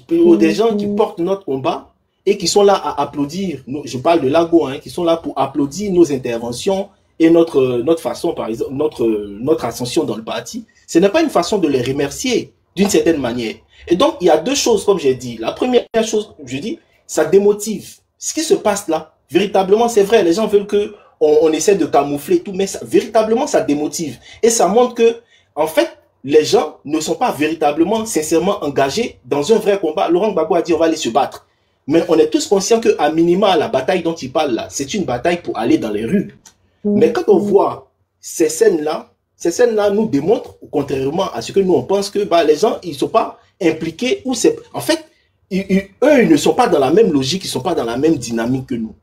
des gens qui portent notre combat et qui sont là à applaudir. Je parle de Lago, qui sont là pour applaudir nos interventions et notre façon, par exemple, notre ascension dans le parti. Ce n'est pas une façon de les remercier d'une certaine manière. Et donc, il y a deux choses, comme j'ai dit. La première chose, je dis, ça démotive. Ce qui se passe là, véritablement, c'est vrai, les gens veulent que on essaie de camoufler tout, mais véritablement, ça démotive. Et ça montre que, en fait, les gens ne sont pas véritablement, sincèrement engagés dans un vrai combat. Laurent Gbagbo a dit, on va aller se battre. Mais on est tous conscients qu'à minima, la bataille dont il parle là, c'est une bataille pour aller dans les rues. Mais quand on voit ces scènes-là nous démontrent, contrairement à ce que nous on pense, que les gens, ils ne sont pas impliqués. En fait, eux, ils ne sont pas dans la même logique, ils ne sont pas dans la même dynamique que nous.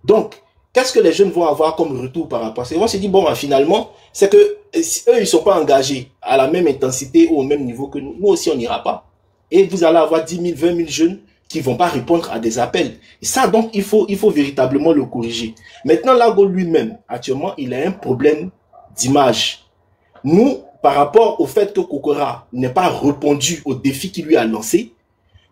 Donc, qu'est-ce que les jeunes vont avoir comme retour par rapport à ça? Ils vont se dire, finalement, c'est que eux, ils ne sont pas engagés à la même intensité ou au même niveau que nous. Nous aussi, on n'ira pas. Et vous allez avoir 10 000, 20 000 jeunes qui vont pas répondre à des appels. Et ça, donc, il faut véritablement le corriger. Maintenant, Lago lui-même, actuellement, il a un problème d'image. Nous, par rapport au fait que Kokora n'ait pas répondu au défi qu'il lui a lancé,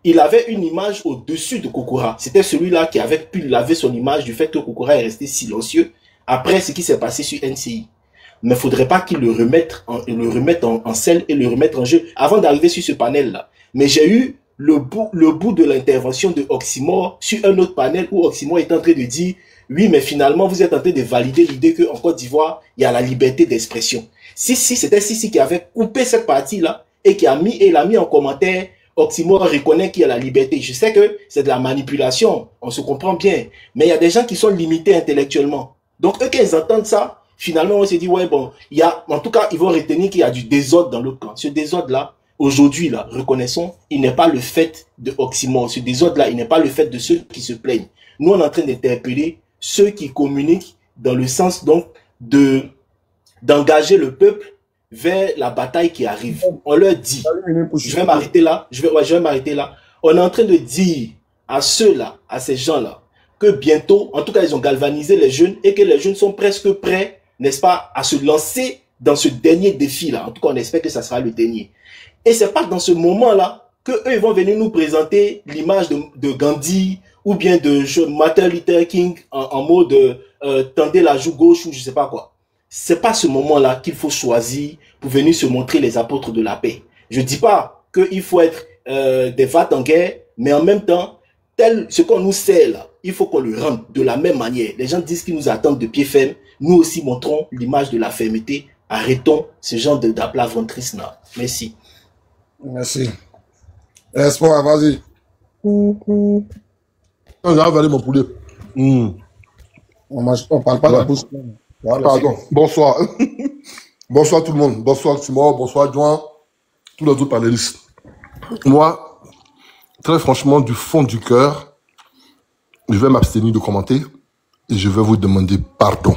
il avait une image au-dessus de Kokora. C'était celui-là qui avait pu laver son image du fait que Kokora est resté silencieux après ce qui s'est passé sur NCI. Mais il ne faudrait pas qu'il le remette en selle et le remette en jeu avant d'arriver sur ce panel-là. Mais j'ai eu le bout de l'intervention de Oxymore sur un autre panel où Oxymore est en train de dire « Oui, mais finalement, vous êtes en train de valider l'idée qu'en Côte d'Ivoire, il y a la liberté d'expression. » C'était Sissi qui avait coupé cette partie-là et qui l'a mis en commentaire. Oxymore reconnaît qu'il y a la liberté. Je sais que c'est de la manipulation, on se comprend bien. Mais il y a des gens qui sont limités intellectuellement. Donc, eux, quand ils entendent ça, finalement, on se dit, en tout cas, ils vont retenir qu'il y a du désordre dans le camp. Ce désordre-là, aujourd'hui, là, reconnaissons, il n'est pas le fait de Oxymore. Ce désordre-là, il n'est pas le fait de ceux qui se plaignent. Nous, on est en train d'interpeller ceux qui communiquent dans le sens, donc, d'engager le peuple vers la bataille qui arrive. On leur dit, je vais m'arrêter là, je vais m'arrêter là. On est en train de dire à ceux-là, à ces gens-là, que bientôt, en tout cas, ils ont galvanisé les jeunes et que les jeunes sont presque prêts, n'est-ce pas, à se lancer dans ce dernier défi-là. En tout cas, on espère que ça sera le dernier. Et c'est pas dans ce moment-là que eux vont venir nous présenter l'image de Gandhi ou bien de Martin Luther King en mode tendez la joue gauche ou je sais pas quoi. C'est pas ce moment-là qu'il faut choisir pour venir se montrer les apôtres de la paix. Je dis pas qu'il faut être des vats en guerre, mais en même temps, ce qu'on nous sert là, il faut qu'on le rende de la même manière. Les gens disent qu'ils nous attendent de pied ferme. Nous aussi montrons l'image de la fermeté. Arrêtons ce genre d'aplaventrisme là. Merci. Merci. Espoir, vas-y. On a avalé mon poulet. On parle pas de la bouche. Voilà. Pardon. Bonsoir. Bonsoir tout le monde. Bonsoir Simon, bonsoir Joan, tous les autres panélistes. Moi, très franchement, du fond du cœur, je vais m'abstenir de commenter et je vais vous demander pardon.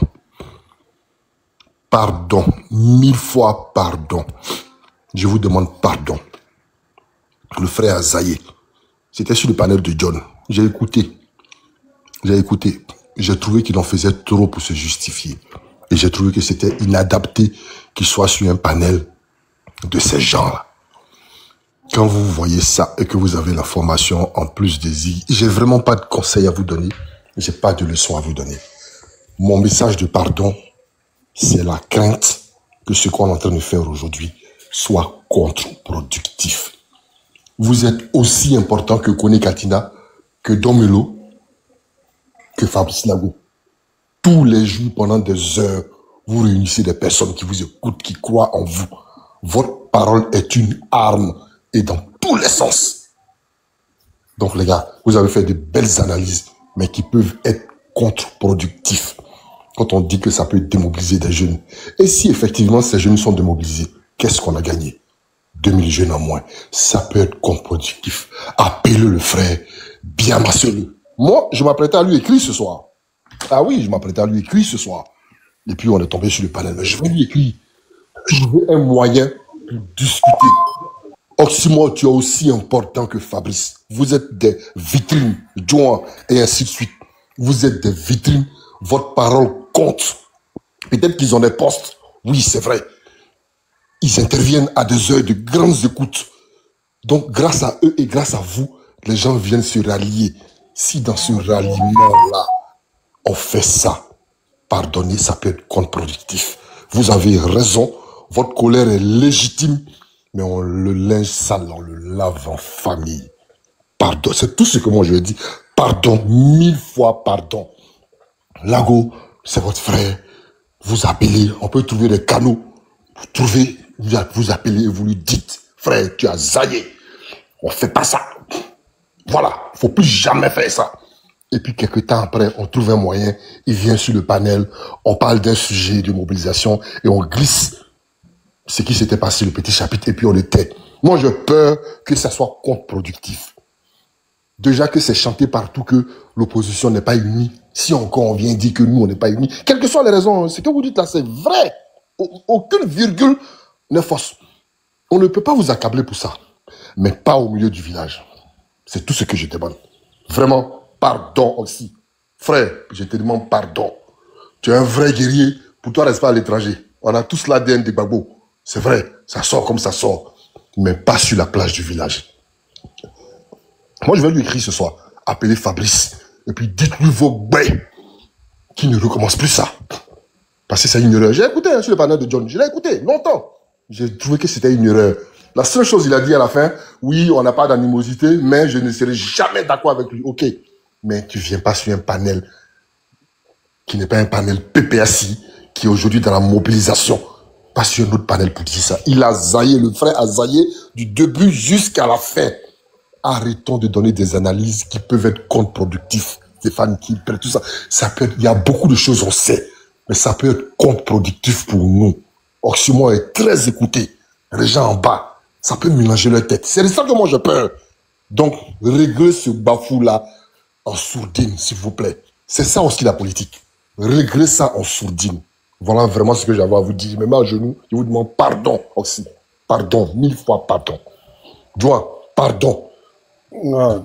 Pardon. 1000 fois pardon. Je vous demande pardon. Le frère Azaye, c'était sur le panel de John. J'ai écouté. J'ai trouvé qu'il en faisait trop pour se justifier. Et j'ai trouvé que c'était inadapté qu'il soit sur un panel de ces gens-là. Quand vous voyez ça et que vous avez la formation en plus des I, j'ai vraiment pas de conseils à vous donner. J'ai pas de leçons à vous donner. Mon message de pardon, c'est la crainte que ce qu'on est en train de faire aujourd'hui soit contre-productif. Vous êtes aussi important que Kone Katina, que Domelo, que Fabrice Lago. Tous les jours, pendant des heures, vous réunissez des personnes qui vous écoutent, qui croient en vous. Votre parole est une arme et dans tous les sens. Donc les gars, vous avez fait de belles analyses, mais qui peuvent être contre-productifs. Quand on dit que ça peut démobiliser des jeunes. Et si effectivement ces jeunes sont démobilisés, qu'est-ce qu'on a gagné? 2000 jeunes en moins. Ça peut être contre-productif. Appelez le frère, bien massez-le. Moi, je m'apprêtais à lui écrire ce soir. Ah oui, je m'apprêtais à lui écrire ce soir. Et puis on est tombé sur le panel. Mais je vais lui écrire. Trouver un moyen pour discuter. Oxymore, tu es aussi important que Fabrice. Vous êtes des vitrines, Joan, et ainsi de suite. Vous êtes des vitrines. Votre parole compte. Peut-être qu'ils ont des postes. Oui, c'est vrai. Ils interviennent à des heures de grandes écoutes. Donc, grâce à eux et grâce à vous, les gens viennent se rallier. Si dans ce ralliement-là, on fait ça, pardonnez, ça peut être contre-productif. Vous avez raison, votre colère est légitime, mais on le linge sale, on le lave en famille. Pardon, c'est tout ce que moi je lui ai dit. Pardon, 1000 fois pardon. Lago, c'est votre frère. Vous appelez, on peut trouver des canaux. Vous trouvez, vous appelez et vous lui dites, frère, tu as zaillé. On fait pas ça. Voilà, faut plus jamais faire ça. Et puis quelques temps après, on trouve un moyen, il vient sur le panel, on parle d'un sujet de mobilisation et on glisse ce qui s'était passé, le petit chapitre, et puis on le tait. Moi, j'ai peur que ça soit contre-productif. Déjà que c'est chanté partout que l'opposition n'est pas unie. Si encore on vient dire que nous, on n'est pas unis, quelles que soient les raisons, ce que vous dites là, c'est vrai. Aucune virgule n'est fausse. On ne peut pas vous accabler pour ça. Mais pas au milieu du village. C'est tout ce que je demande. Vraiment, pardon aussi. Frère, je te demande pardon. Tu es un vrai guerrier. Pour toi, reste pas à l'étranger. On a tous l'ADN des Gbagbo. C'est vrai, ça sort comme ça sort. Mais pas sur la plage du village. Moi, je vais lui écrire ce soir. Appelez Fabrice. Et puis, dites-lui vos baies. Qui ne recommence plus ça. Parce que c'est une erreur. J'ai écouté sur le panel de John. Je l'ai écouté longtemps. J'ai trouvé que c'était une erreur. La seule chose, il a dit à la fin, oui, on n'a pas d'animosité, mais je ne serai jamais d'accord avec lui. Ok. Mais tu viens pas sur un panel qui n'est pas un panel PPSI, qui est aujourd'hui dans la mobilisation. Pas sur un autre panel pour dire ça. Il a zaillé, le frère a zaillé du début jusqu'à la fin. Arrêtons de donner des analyses qui peuvent être contre-productives. Stéphane Kilper, tout ça. Ça peut être, il y a beaucoup de choses, on sait. Mais ça peut être contre-productif pour nous. Oxymore est très écouté. Les gens en bas, ça peut mélanger leur tête. C'est de ça que moi j'ai peur. Donc, réglez ce bafou-là en sourdine, s'il vous plaît. C'est ça aussi la politique. Réglez ça en sourdine. Voilà vraiment ce que j'avais à vous dire. Même à genoux, je vous demande pardon aussi. Pardon, 1000 fois pardon. Joan, pardon. Ouais.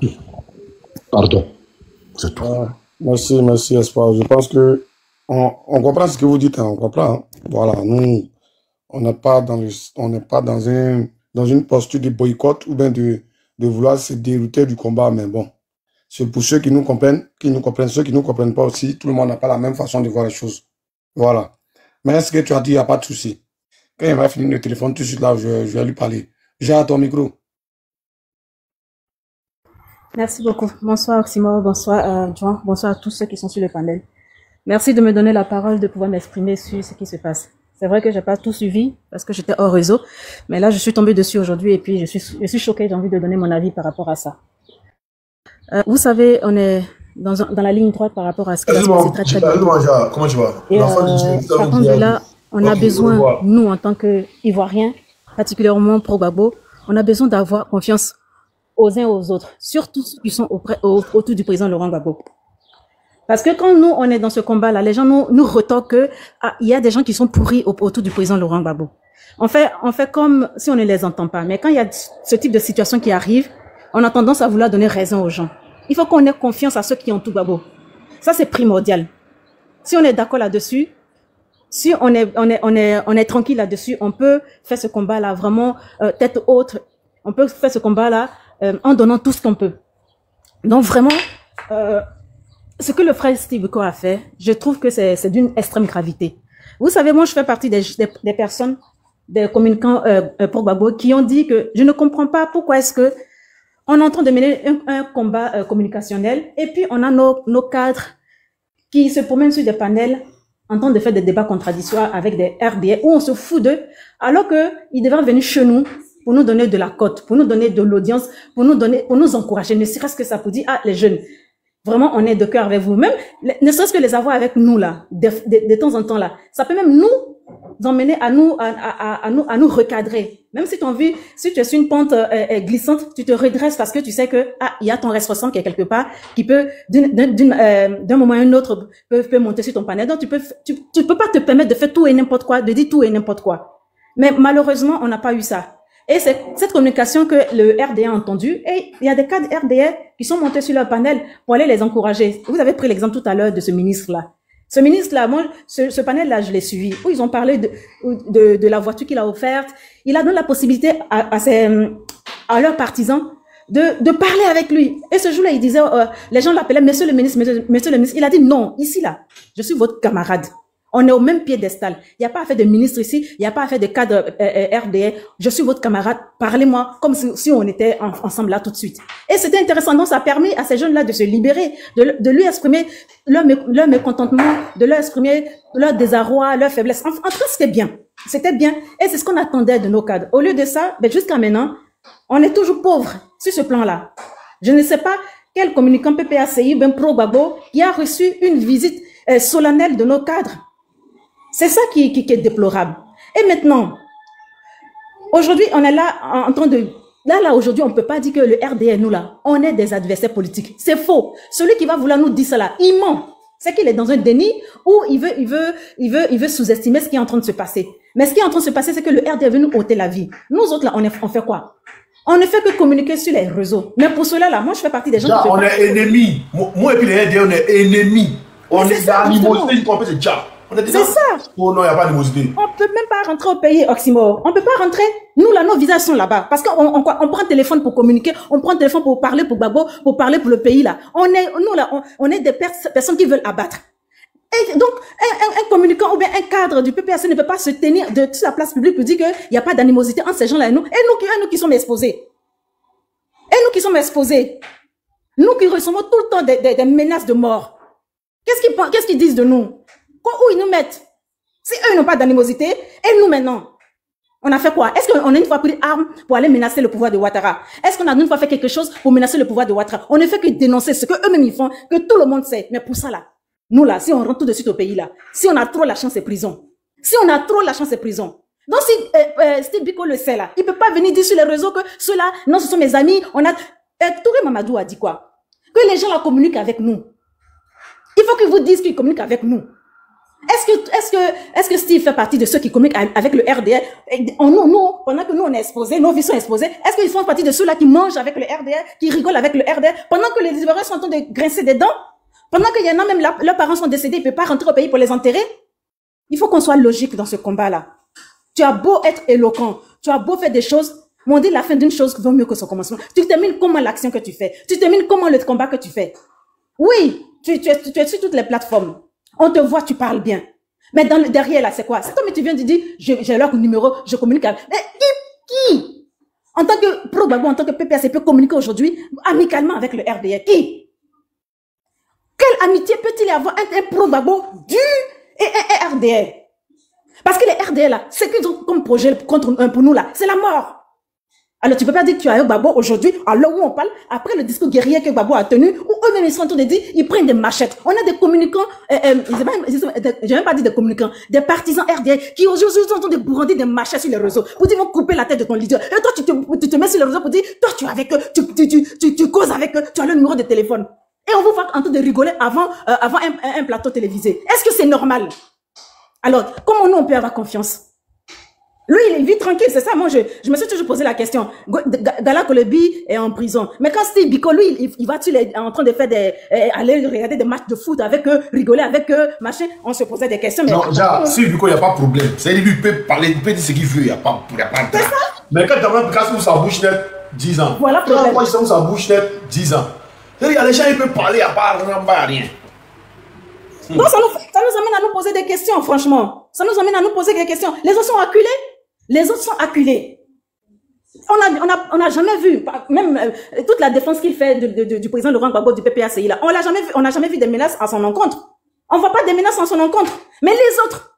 Pardon. C'est tout. Merci, Espoir. Je pense que on comprend ce que vous dites, hein, on comprend. Hein. Voilà, nous, on n'est pas dans une posture de boycott ou bien de vouloir se dérouter du combat, mais bon, c'est pour ceux qui nous comprennent, ceux qui nous comprennent pas aussi, tout le monde n'a pas la même façon de voir les choses. Voilà. Mais ce que tu as dit, il n'y a pas de souci. Quand il va finir le téléphone, tout de suite là, je vais lui parler. J'ai à ton micro. Merci beaucoup. Bonsoir Oxymore, bonsoir Joan, bonsoir à tous ceux qui sont sur le panel. Merci de me donner la parole, de pouvoir m'exprimer sur ce qui se passe. C'est vrai que j'ai pas tout suivi parce que j'étais hors réseau, mais là je suis tombée dessus aujourd'hui et puis je suis choquée, j'ai envie de donner mon avis par rapport à ça. Vous savez, on est dans la ligne droite par rapport à ce que Excuse-moi, c'est très bien. comment tu vas? Et par contre, là, on a besoin, nous, en tant qu'Ivoiriens, particulièrement pro-Gbagbo, on a besoin d'avoir confiance aux uns aux autres, surtout ceux qui sont autour du président Laurent Gbagbo. Parce que quand nous, on est dans ce combat-là, les gens nous retorquent que il y a des gens qui sont pourris autour du président Laurent Gbagbo. On fait comme si on ne les entend pas. Mais quand il y a ce type de situation qui arrive, on a tendance à vouloir donner raison aux gens. Il faut qu'on ait confiance à ceux qui ont tout Gbagbo. Ça, c'est primordial. Si on est d'accord là-dessus, si on est tranquille là-dessus, on peut faire ce combat-là vraiment tête haute. On peut faire ce combat-là en donnant tout ce qu'on peut. Donc vraiment, ce que le frère Steve Biko a fait, je trouve que c'est d'une extrême gravité. Vous savez, moi, je fais partie des personnes, des communicants pour Gbagbo qui ont dit que je ne comprends pas pourquoi est-ce que on est en train de mener un combat communicationnel et puis on a nos cadres qui se promènent sur des panels en train de faire des débats contradictoires avec des RDA où on se fout d'eux alors qu'ils devraient venir chez nous pour nous donner de la cote, pour nous donner de l'audience, pour nous encourager, ne serait-ce que ça pour dire, les jeunes, vraiment, on est de cœur avec vous. Même, ne serait-ce que les avoir avec nous, là, de temps en temps, là, ça peut même nous emmener à nous recadrer. Même si si tu es sur une pente glissante, tu te redresses parce que tu sais que, il y a ton responsable qui est quelque part, qui peut, d'un moment à un autre, peut monter sur ton panel. Donc, tu peux pas te permettre de faire tout et n'importe quoi, de dire tout et n'importe quoi. Mais malheureusement, on n'a pas eu ça. Et c'est cette communication que le RDA a entendue. Et il y a des cadres RDA qui sont montés sur leur panel pour aller les encourager. Vous avez pris l'exemple tout à l'heure de ce ministre-là. Ce ministre-là, moi, ce panel-là, je l'ai suivi. Où ils ont parlé de la voiture qu'il a offerte. Il a donné la possibilité à leurs partisans de parler avec lui. Et ce jour-là, il disait, les gens l'appelaient monsieur le ministre, monsieur le ministre. Il a dit non, ici, là, je suis votre camarade. On est au même piédestal. Il n'y a pas à faire de ministre ici, il n'y a pas à faire de cadre RDA. Je suis votre camarade, parlez-moi comme si on était ensemble là tout de suite. Et c'était intéressant. Donc, ça a permis à ces jeunes-là de se libérer, de lui exprimer leur mécontentement, de leur exprimer leur désarroi, leur faiblesse. En tout cas, c'était bien. C'était bien. Et c'est ce qu'on attendait de nos cadres. Au lieu de ça, jusqu'à maintenant, on est toujours pauvre sur ce plan-là. Je ne sais pas quel communicant PPACI, pro-Gbagbo, qui a reçu une visite solennelle de nos cadres. C'est ça qui est déplorable. Et maintenant, aujourd'hui, on est là en train de... Là, aujourd'hui, on ne peut pas dire que le RDA, nous, là, on est des adversaires politiques. C'est faux. Celui qui va vouloir nous dire ça, là, il ment. C'est qu'il est dans un déni où il veut sous-estimer ce qui est en train de se passer. Mais ce qui est en train de se passer, c'est que le RDA veut nous ôter la vie. Nous autres, là, on fait quoi? On ne fait que communiquer sur les réseaux. Mais pour cela, là, moi, je fais partie des gens qui... On est ennemis. Moi et puis les RDA, on est ennemis. On est d'animosité, une compétence de diable. C'est ça. Oh non, il n'y a pas d'animosité. On ne peut même pas rentrer au pays, Oxymore. On ne peut pas rentrer. Nous, là, nos visages sont là-bas. Parce qu'on prend le téléphone pour communiquer, on prend le téléphone pour parler pour Gbagbo, pour parler pour le pays, là. Nous, là, on est des personnes qui veulent abattre. Et donc, un communicant ou bien un cadre du PPAC ne peut pas se tenir de toute la place publique pour dire qu'il n'y a pas d'animosité entre ces gens-là et nous. Et nous qui sommes exposés. Nous qui recevons tout le temps des menaces de mort. Qu'est-ce qu'ils disent de nous? Où ils nous mettent? Si eux n'ont pas d'animosité, et nous maintenant, on a fait quoi? Est-ce qu'on a une fois pris arme pour aller menacer le pouvoir de Ouattara? Est-ce qu'on a une fois fait quelque chose pour menacer le pouvoir de Ouattara? On ne fait que dénoncer ce que eux-mêmes ils font, que tout le monde sait. Mais pour ça là, nous là, si on rentre tout de suite au pays là, si on a trop la chance, c'est prison. Donc si Steve Biko le sait là, il peut pas venir dire sur les réseaux que ceux-là, non, ce sont mes amis. Touré Mamadou a dit quoi? Que les gens là communiquent avec nous. Il faut qu'ils vous disent qu'ils communiquent avec nous. Est-ce que Steve fait partie de ceux qui communiquent avec le RDA? Nous, pendant que nous on est exposés, nos vies sont exposées, est-ce qu'ils font partie de ceux-là qui mangent avec le RDA, qui rigolent avec le RDA, pendant que les Ivoiriens sont en train de grincer des dents, pendant qu'il y en a même leurs parents sont décédés, ils ne peuvent pas rentrer au pays pour les enterrer? Il faut qu'on soit logique dans ce combat-là. Tu as beau être éloquent, tu as beau faire des choses, mais on dit la fin d'une chose vaut mieux que son commencement. Tu termines comment l'action que tu fais? Tu termines comment le combat que tu fais? Oui, tu es sur toutes les plateformes. On te voit, tu parles bien. Mais derrière, là, c'est quoi? C'est comme tu viens de dire, j'ai leur numéro, je communique avec... Mais qui? En tant que pro-Gbagbo, en tant que PPAC peut communiquer aujourd'hui amicalement avec le RDA? Qui? Quelle amitié peut-il y avoir entre un pro-Gbagbo et un RDA? Parce que les RDA, là, c'est qu'ils ont comme projet pour nous, là, c'est la mort. Alors, tu peux pas dire que tu as eu Gbagbo aujourd'hui, à l'heure où on parle, après le discours guerrier que Gbagbo a tenu, où eux-mêmes ils sont en train de dire, ils prennent des machettes. On a des communicants, j'ai même pas dit des communicants, des partisans RDA qui aujourd'hui sont en train de brandir des machettes sur les réseaux pour dire, ils vont couper la tête de ton leader. Et toi, tu te mets sur les réseaux pour dire, toi, tu es avec eux, tu causes avec eux, tu as le numéro de téléphone. Et on vous voit en train de rigoler avant un plateau télévisé. Est-ce que c'est normal? Alors, comment nous, on peut avoir confiance? Lui, il vit tranquille, c'est ça. Moi, je me suis toujours posé la question. Gala Kolebi est en prison. Mais quand Steve Biko, lui, il va-tu en train de faire aller regarder des matchs de foot avec eux, rigoler avec eux, machin, on se posait des questions. Mais non, déjà, Steve Biko, il n'y a pas de problème. C'est-à-dire, il peut parler, il peut dire ce qu'il veut, il n'y a pas de problème. Mais quand tu as un Picasso où sa bouche net, 10 ans. Voilà le problème. Quand tu as sa bouche net, 10 ans. Il y a les gens, ils peuvent parler à part rien. Non, ça nous amène à nous poser des questions, franchement. Ça nous amène à nous poser des questions. Les autres sont acculés. Les autres sont acculés. On n'a jamais vu, même toute la défense qu'il fait du président Laurent Gbagbo du PPACI là, on n'a jamais vu des menaces à son encontre. On ne voit pas des menaces à son encontre. Mais les autres,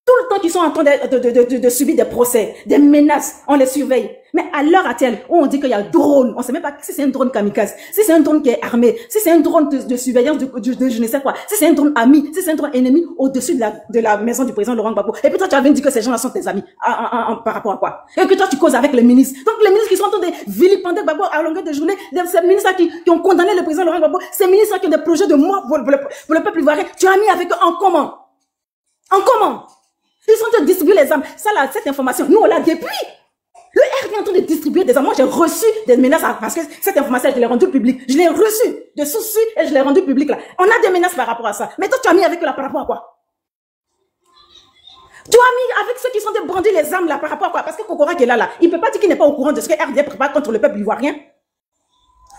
tout le temps qu'ils sont en train de subir des procès, des menaces, on les surveille. Mais à l'heure actuelle, où on dit qu'il y a un drone, on ne sait même pas si c'est un drone kamikaze, si c'est un drone qui est armé, si c'est un drone de surveillance de je ne sais quoi, si c'est un drone ami, si c'est un drone ennemi au-dessus de la maison du président Laurent Gbagbo. Et puis toi, tu as dit que ces gens-là sont tes amis. Par rapport à quoi? Et que toi, tu causes avec les ministres. Donc les ministres qui sont en train de vilipender Gbagbo à longueur de journée, ces ministres qui ont condamné le président Laurent Gbagbo, ces ministres qui ont des projets de mort pour le peuple ivoirien, tu as mis avec eux en comment? En comment? Ils sont en train de distribuer les armes. Ça là, cette information, nous on l'a depuis. Le RD est en train de distribuer des armes. Moi, j'ai reçu des menaces parce que cette information, je l'ai rendue publique. Je l'ai reçue de sources et je l'ai rendue publique là. On a des menaces par rapport à ça. Mais toi, tu as mis avec eux là par rapport à quoi? Tu as mis avec ceux qui sont de brandir les armes là par rapport à quoi? Parce que Kokora qui est là, il ne peut pas dire qu'il n'est pas au courant de ce que RD prépare contre le peuple ivoirien.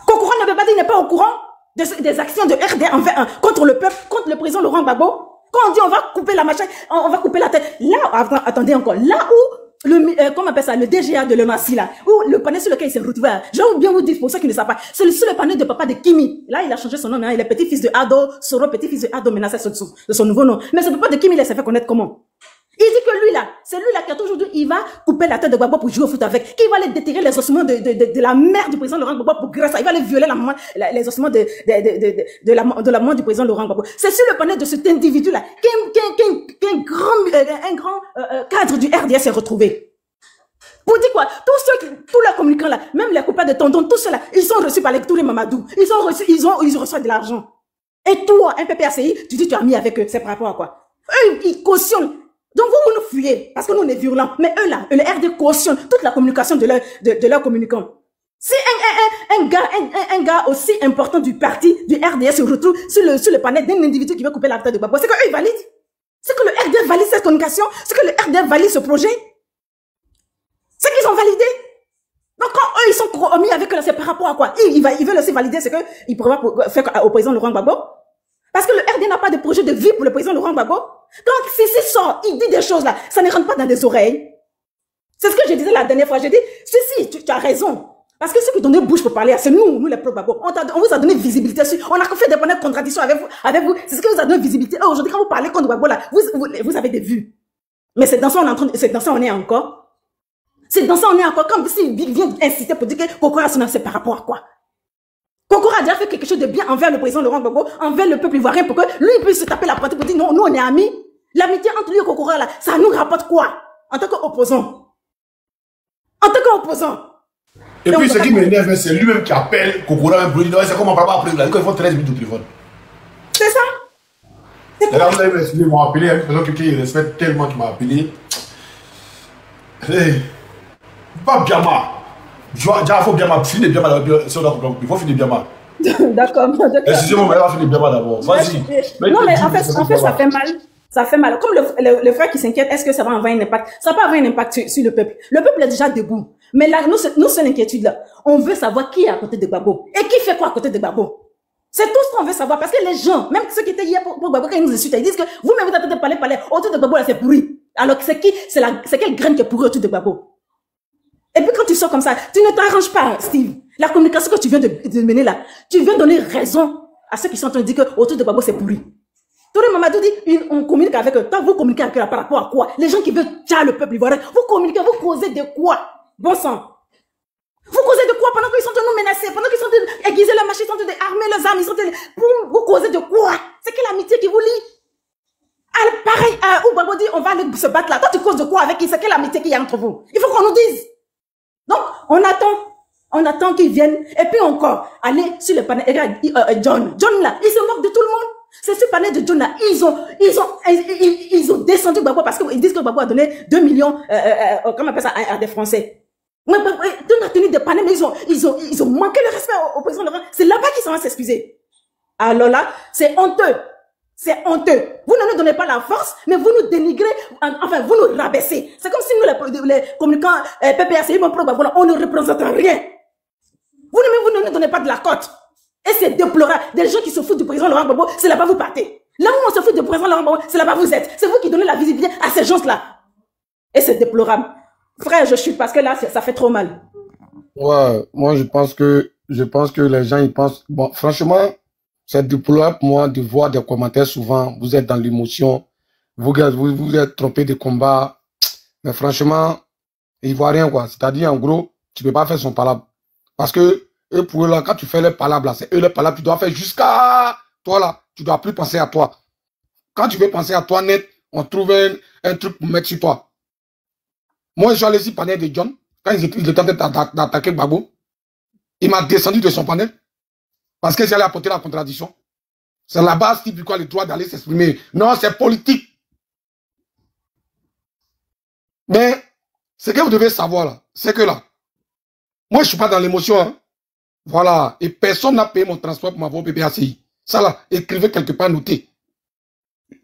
Kokora ne peut pas dire qu'il n'est pas au courant des actions de RD contre le peuple, contre le président Laurent Gbagbo. Quand on dit on va couper la machine, on va couper la tête. Là, attendez encore, là où comment on appelle ça, le DGA de l'EMACI là, où le panel sur lequel il s'est retrouvé, je vais bien vous dire pour ceux qui ne savent pas, c'est sur le panel de papa de Kimi. Là, il a changé son nom, hein, il est petit-fils de Ado, Soro, petit-fils de Ado, menacé de son nouveau nom. Mais ce papa de Kimi, il s'est fait connaître comment? Il dit que lui là, c'est lui là qui a toujours dit, il va couper la tête de Gbagbo pour jouer au foot avec, qu'il va aller déterrer les ossements de la mère du président Laurent Gbagbo pour grâce à, il va aller violer les ossements de la maman du président Laurent Gbagbo. C'est sur le panel de cet individu là qu'un grand cadre du RDS s'est retrouvé. Pour dire quoi? Tous les communicants là, même les copains de Tondon, tous ceux là, ils sont reçus par les Touré Mamadou. Ils reçoivent de l'argent. Et toi, un PPACI, tu dis tu as mis avec eux, c'est par rapport à quoi? Eux, ils cautionnent. Donc vous nous fuyez, parce que nous on est violents. Mais eux là, le RD cautionne toute la communication de leurs communicants. Si un gars aussi important du parti, du RDS se retrouve sur le panel d'un individu qui veut couper la tête de Gbagbo, c'est qu'eux ils valident. C'est que le RD valide cette communication, c'est que le RD valide ce projet. C'est qu'ils ont validé. Donc quand eux ils sont commis avec eux, c'est par rapport à quoi? Ils veulent aussi valider ce qu'ils pourraient faire au président Laurent Gbagbo. Parce que le RD n'a pas de projet de vie pour le président Laurent Gbagbo. Quand Sissi sort, il dit des choses là, ça ne rentre pas dans des oreilles. C'est ce que je disais la dernière fois. J'ai dit, si, tu as raison. Parce que ceux qui donnent bouche pour parler, c'est nous les pro-Gbagbo. On vous a donné visibilité. On a fait des bonnes contradictions avec vous. C'est ce que vous a donné visibilité. Aujourd'hui, quand vous parlez contre Gbagbo là, vous avez des vues. Mais c'est dans ça on est encore. C'est dans ça on est encore. Comme s'il vient inciter pour dire que Kokora c'est par rapport à quoi? Kokora a déjà fait quelque chose de bien envers le président Laurent Gbagbo, envers le peuple ivoirien, pour que lui il puisse se taper la poitrine pour dire non, nous on est amis. L'amitié entre lui et Kokora là, ça nous rapporte quoi? En tant qu'opposant. En tant qu'opposant. Et puis ce qui m'énerve, c'est lui-même qui appelle Kokora même pour lui dire c'est comme on parle pas après, là, quand ils font 13 minutes au téléphone. C'est ça. Et là, vous avez m'expliqué, ils m'ont appelé, une personne qui respecte tellement qui m'a appelé. Hey, pas Biama. Il faut Biama, finir Biama, il faut finir Biama. D'accord. Excusez-moi, mais on va finir Biama d'abord. Vas-y. Non, mais en fait, ça fait mal. Ça fait mal. Comme le frère qui s'inquiète, est-ce que ça va avoir un impact? Ça va pas avoir un impact sur le peuple. Le peuple est déjà debout. Mais là, nous, c'est l'inquiétude là. On veut savoir qui est à côté de Gbagbo. Et qui fait quoi à côté de Gbagbo. C'est tout ce qu'on veut savoir. Parce que les gens, même ceux qui étaient hier pour Gbagbo, quand ils nous insultent, ils disent que vous-même vous êtes en train de parler. Autour de Gbagbo là, c'est pourri. Alors c'est qui? C'est quelle graine qui est pourrie autour de Gbagbo? Et puis quand tu sors comme ça, tu ne t'arranges pas, Steve. La communication que tu viens de mener là, tu viens donner raison à ceux qui sont en train de dire que autour de Gbagbo c'est pourri. Touré Mamadou dit, on communique avec eux. Tant vous communiquez avec eux par rapport à quoi? Les gens qui veulent tuer le peuple ivoirien, vous communiquez, vous causez de quoi? Bon sang. Vous causez de quoi pendant qu'ils sont en train de nous menacer, pendant qu'ils sont en train d'aiguiser leurs machines, ils sont en train d'armer leurs armes, ils sont en train de... Vous causez de quoi? C'est quelle amitié qui vous lie? Pareil, où Gbagbo dit on va aller se battre là. Toi, tu causes de quoi avec qui? C'est quelle amitié qu'il y a entre vous? Il faut qu'on nous dise. Donc, on attend qu'ils viennent. Et puis encore, aller sur le panel. Regarde, John là, il se moque de tout le monde. C'est ce panel de John là. Ils ont descendu Gbagbo parce qu'ils disent que Gbagbo a donné 2 millions, comment on appelle ça, à des Français. John a tenu des panels, mais ils ont manqué le respect au président Laurent. C'est là-bas qu'ils vont s'excuser. Alors là, c'est honteux. C'est honteux. Vous ne nous donnez pas la force, mais vous nous dénigrez, enfin, vous nous rabaissez. C'est comme si nous, les communicants PPRCI, on ne représente rien. Vous ne nous donnez pas de la cote. Et c'est déplorable. Des gens qui se foutent du président Laurent Gbagbo, c'est là-bas vous partez. Là où on se fout du président Laurent Gbagbo, c'est là-bas vous êtes. C'est vous qui donnez la visibilité à ces gens-là. Et c'est déplorable. Frère, je chute parce que là, ça fait trop mal. Ouais, moi, je pense que les gens, ils pensent, bon, franchement, c'est déplorable pour moi de voir des commentaires souvent, vous êtes dans l'émotion, vous êtes trompé de combat, mais franchement, ils voient rien, quoi. C'est-à-dire, en gros, tu peux pas faire son palabre. Parce que, eux, pour eux, là, quand tu fais les palabres, là, c'est eux les palabres, tu dois faire jusqu'à toi, là. Tu dois plus penser à toi. Quand tu veux penser à toi net, on trouve un truc pour mettre sur toi. Moi, je suis allé sur le panel de John, quand il était en train d'attaquer Gbagbo, il m'a descendu de son panel. Parce que j'allais apporter la contradiction. C'est la base qui dit quoi le droit d'aller s'exprimer. Non, c'est politique. Mais, ce que vous devez savoir là, c'est que là, moi je suis pas dans l'émotion. Hein. Voilà. Et personne n'a payé mon transport pour m'avoir au PPACI. Ça là, écrivez quelque part, notez.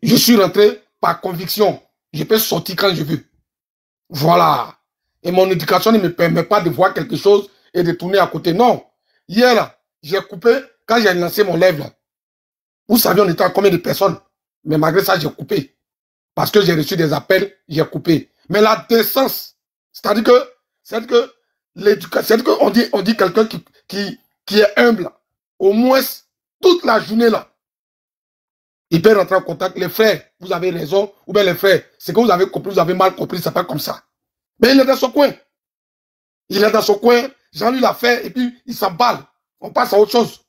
Je suis rentré par conviction. Je peux sortir quand je veux. Voilà. Et mon éducation ne me permet pas de voir quelque chose et de tourner à côté. Non. Hier là, j'ai coupé, quand j'ai lancé mon live là, vous savez, on était à combien de personnes? Mais malgré ça, j'ai coupé. Parce que j'ai reçu des appels, j'ai coupé. Mais la décence, c'est-à-dire que l'éducation, on dit quelqu'un qui est humble, au moins toute la journée là, il peut rentrer en contact. Les frères, vous avez raison, ou bien les frères, c'est que vous avez compris, vous avez mal compris, c'est pas comme ça. Mais il est dans son coin. Il est dans son coin, Jean-Louis l'a fait, et puis il s'emballe. On passe à autre chose.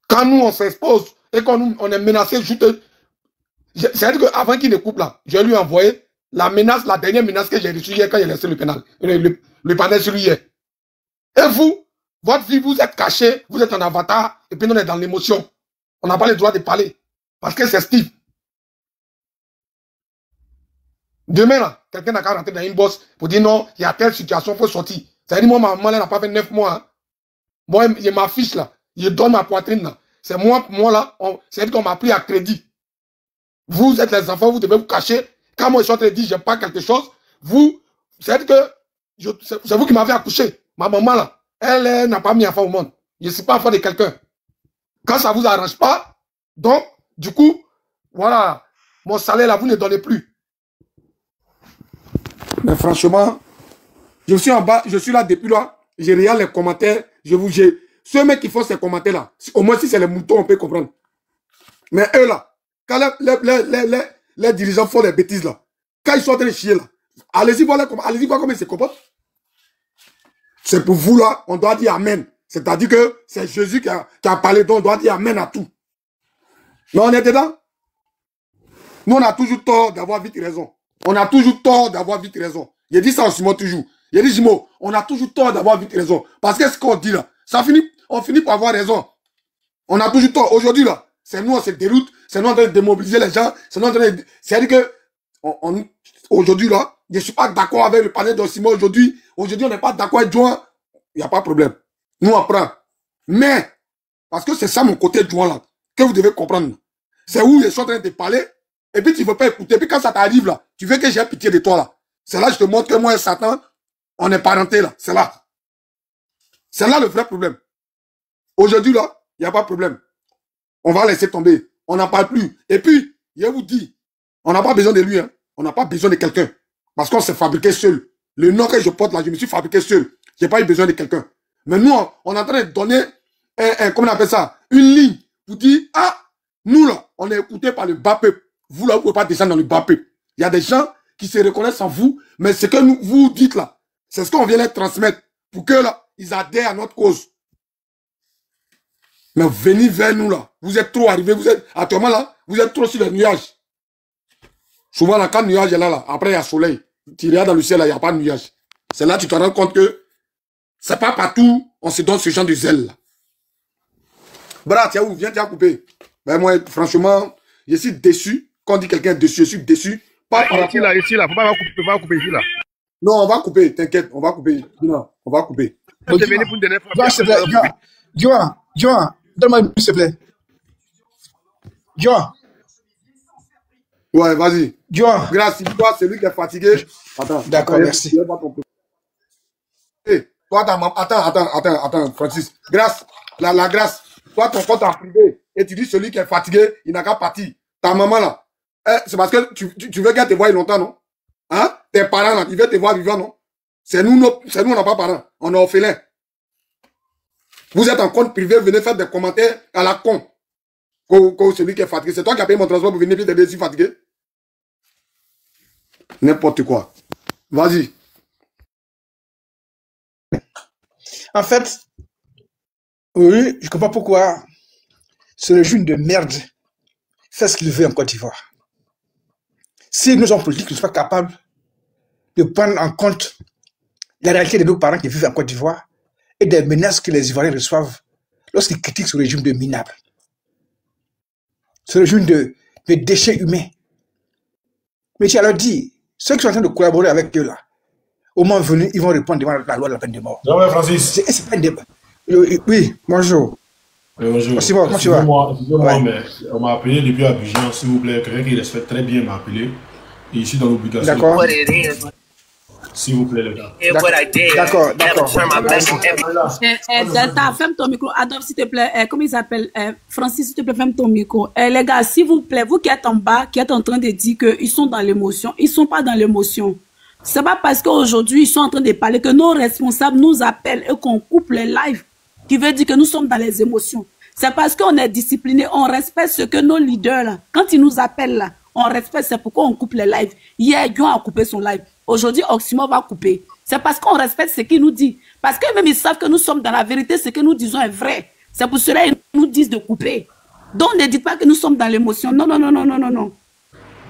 Quand nous, on s'expose et qu'on est menacé, c'est-à-dire qu'avant qu'il ne coupe là, je lui ai envoyé la dernière menace que j'ai reçue hier quand j'ai laissé le panel sur lui hier. Et vous, votre vie, vous êtes caché, vous êtes en avatar, et puis nous, on est dans l'émotion. On n'a pas le droit de parler. Parce que c'est Steve. Demain, là, quelqu'un n'a qu'à rentrer dans une bosse pour dire non, il y a telle situation, il faut sortir. Ça dit, moi, ma maman, elle n'a pas fait 9 mois. Hein. Moi, il y a ma fiche, là. Je donne ma poitrine, là. C'est moi, là, c'est qu'on m'a pris à crédit. Vous êtes les enfants, vous devez vous cacher. Quand moi, je suis en train de dire, j'aime pas quelque chose, c'est que, c'est vous qui m'avez accouché. Ma maman, là, elle n'a pas mis enfant au monde. Je ne suis pas enfant de quelqu'un. Quand ça vous arrange pas, donc, du coup, voilà, mon salaire, là, vous ne donnez plus. Mais franchement, je suis en bas, je suis là depuis là, je regarde les commentaires, ceux mecs qui font ces commentaires là, au moins si c'est les moutons, on peut comprendre. Mais eux là, quand les dirigeants font des bêtises là, quand ils sont en train de chier là, allez-y voir comment ils se comportent. C'est pour vous là, on doit dire Amen. C'est-à-dire que c'est Jésus qui a parlé, donc on doit dire Amen à tout. Mais on est dedans. Nous on a toujours tort d'avoir vite raison. On a toujours tort d'avoir vite raison. J'ai dit ça en Simon toujours. J'ai dit Jimo, on a toujours tort d'avoir vite raison. Parce que ce qu'on dit là, on finit par avoir raison. On a toujours tort. Aujourd'hui là, c'est nous on se déroute, c'est nous en train de démobiliser les gens, c'est nous en train de... C'est-à-dire que, aujourd'hui là, je ne suis pas d'accord avec le panel de Simon aujourd'hui. Aujourd'hui on n'est pas d'accord avec Joan. Il n'y a pas de problème. Nous on prend. Mais, parce que c'est ça mon côté Joan là, que vous devez comprendre. C'est où je suis en train de parler. Et puis tu ne veux pas écouter. Et puis quand ça t'arrive là, tu veux que j'ai pitié de toi là. C'est là que je te montre que moi et Satan, on est parenté là. C'est là. C'est là le vrai problème. Aujourd'hui là, il n'y a pas de problème. On va laisser tomber. On n'en parle plus. Et puis, je vous dis, on n'a pas besoin de lui. Hein. On n'a pas besoin de quelqu'un. Parce qu'on s'est fabriqué seul. Le nom que je porte là, je me suis fabriqué seul. Je n'ai pas eu besoin de quelqu'un. Mais nous, on est en train de donner, comment on appelle ça, une ligne pour dire, ah, nous là, on est écouté par le bas peuple. Vous là, vous ne pouvez pas descendre dans le bas peuple. Il y a des gens qui se reconnaissent en vous, mais ce que vous dites là, C'est ce qu'on vient leur transmettre pour que là, ils adhèrent à notre cause. Mais venez vers nous là. Vous êtes trop arrivés. Vous êtes, actuellement là, vous êtes trop sur les nuages. Souvent là, quand le nuage est là, après il y a soleil. Tu regardes dans le ciel là, il n'y a pas de nuage. C'est là que tu te rends compte que c'est pas partout on se donne ce genre de zèle là. Brat, tiens où, viens, tu as coupé. Ben moi, franchement, je suis déçu. Quand on dit quelqu'un est déçu, je suis déçu. Pas par Ici là, faut pas couper ici là. Non, on va couper, t'inquiète, on va couper. Non, on va couper. Quand tu es venu pour une dernière fois. Johan, donne-moi une minute, s'il te plaît. Johan. Ouais, vas-y. Johan. Grâce, toi, c'est lui qui est fatigué. Attends. D'accord, merci. Hey, toi, attends, Francis. Grâce, la grâce. Toi, ton compte en privé. Et tu dis celui qui est fatigué, il n'a qu'à partir. Ta maman là. C'est parce que tu veux qu'elle te voie longtemps, non? Hein? Tes parents là, ils veulent te voir vivant, non? C'est nous, on n'a pas parents. On est orphelins. Vous êtes en compte privé, venez faire des commentaires à la con. Celui qui est fatigué. C'est toi qui as payé mon transport pour venir puis t'aider si fatigué? N'importe quoi. Vas-y. En fait, oui, je comprends pourquoi ce régime de merde fait ce qu'il veut en Côte d'Ivoire. Si nous hommes politiques ne sommes pas capables de prendre en compte la réalité de nos parents qui vivent en Côte d'Ivoire et des menaces que les Ivoiriens reçoivent lorsqu'ils critiquent ce régime de minable, ce régime de déchets humains. Mais tu as leur dit, ceux qui sont en train de collaborer avec eux là, au moment venu, ils vont répondre devant la loi de la peine de mort. Non, mais Francis. C'est pas un débat. Oui, bonjour. Bonjour. Merci, comment tu vas? Excusez-moi, mais on m'a appelé depuis Abidjan, s'il vous plaît. Quelqu'un qui respecte très bien m'a appelé. Et ici dans l'obligation. D'accord. S'il vous plaît, les gars. D'accord. Delta, ferme ton micro. Adolphe, s'il te plaît. Comment il s'appelle? Francis, s'il te plaît, ferme ton micro. Les gars, s'il vous plaît, vous qui êtes en bas, qui êtes en train de dire qu'ils sont dans l'émotion, ils ne sont pas dans l'émotion. C'est pas parce qu'aujourd'hui, ils sont en train de parler que nos responsables nous appellent et qu'on coupe les lives, qui veut dire que nous sommes dans les émotions. C'est parce qu'on est discipliné, on respecte ce que nos leaders, là, quand ils nous appellent, là, on respecte, c'est pourquoi on coupe les lives. Hier, Guillaume a coupé son live. Aujourd'hui, Oximo va couper. C'est parce qu'on respecte ce qu'il nous dit. Parce que même ils savent que nous sommes dans la vérité, ce que nous disons est vrai. C'est pour cela qu'ils nous disent de couper. Donc ne dites pas que nous sommes dans l'émotion. Non.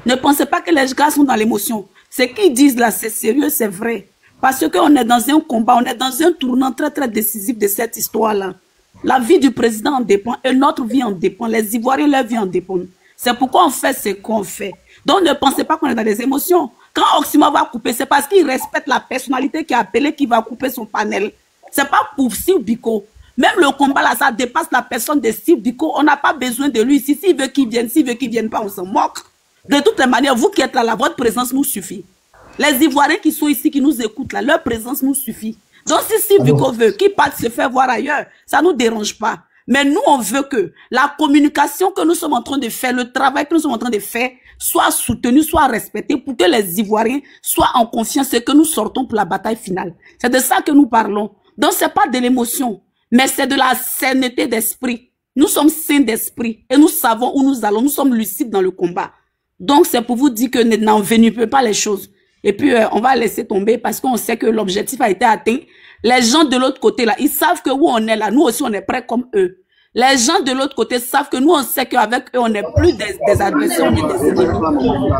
Ne pensez pas que les gars sont dans l'émotion. Ce qu'ils disent là, c'est sérieux, c'est vrai. Parce qu'on est dans un combat, on est dans un tournant très très décisif de cette histoire-là. La vie du président en dépend et notre vie en dépend. Les Ivoiriens, leur vie en dépend. C'est pourquoi on fait ce qu'on fait. Donc ne pensez pas qu'on est dans des émotions. Quand Oximo va couper, c'est parce qu'il respecte la personnalité qui a appelé qui va couper son panel. C'est pas pour Steve Biko. Même le combat là, ça dépasse la personne de Steve Biko. On n'a pas besoin de lui ici. S'il veut qu'il vienne, s'il veut qu'il vienne pas, on s'en moque. De toutes les manières, vous qui êtes là, votre présence nous suffit. Les Ivoiriens qui sont ici, qui nous écoutent là, leur présence nous suffit. Donc si Steve Biko veut qu'il parte se faire voir ailleurs, ça ne nous dérange pas. Mais nous, on veut que la communication que nous sommes en train de faire, le travail que nous sommes en train de faire, soit soutenu, soit respecté pour que les Ivoiriens soient en confiance et que nous sortons pour la bataille finale. C'est de ça que nous parlons. Donc, ce n'est pas de l'émotion, mais c'est de la sainteté d'esprit. Nous sommes sains d'esprit et nous savons où nous allons. Nous sommes lucides dans le combat. Donc, c'est pour vous dire que n'envenimez pas les choses. Et puis, on va laisser tomber parce qu'on sait que l'objectif a été atteint. Les gens de l'autre côté, là, ils savent que où on est là, nous aussi, on est prêts comme eux. Les gens de l'autre côté savent que nous, on sait qu'avec eux, on n'est plus des adversaires, on est des ennemis.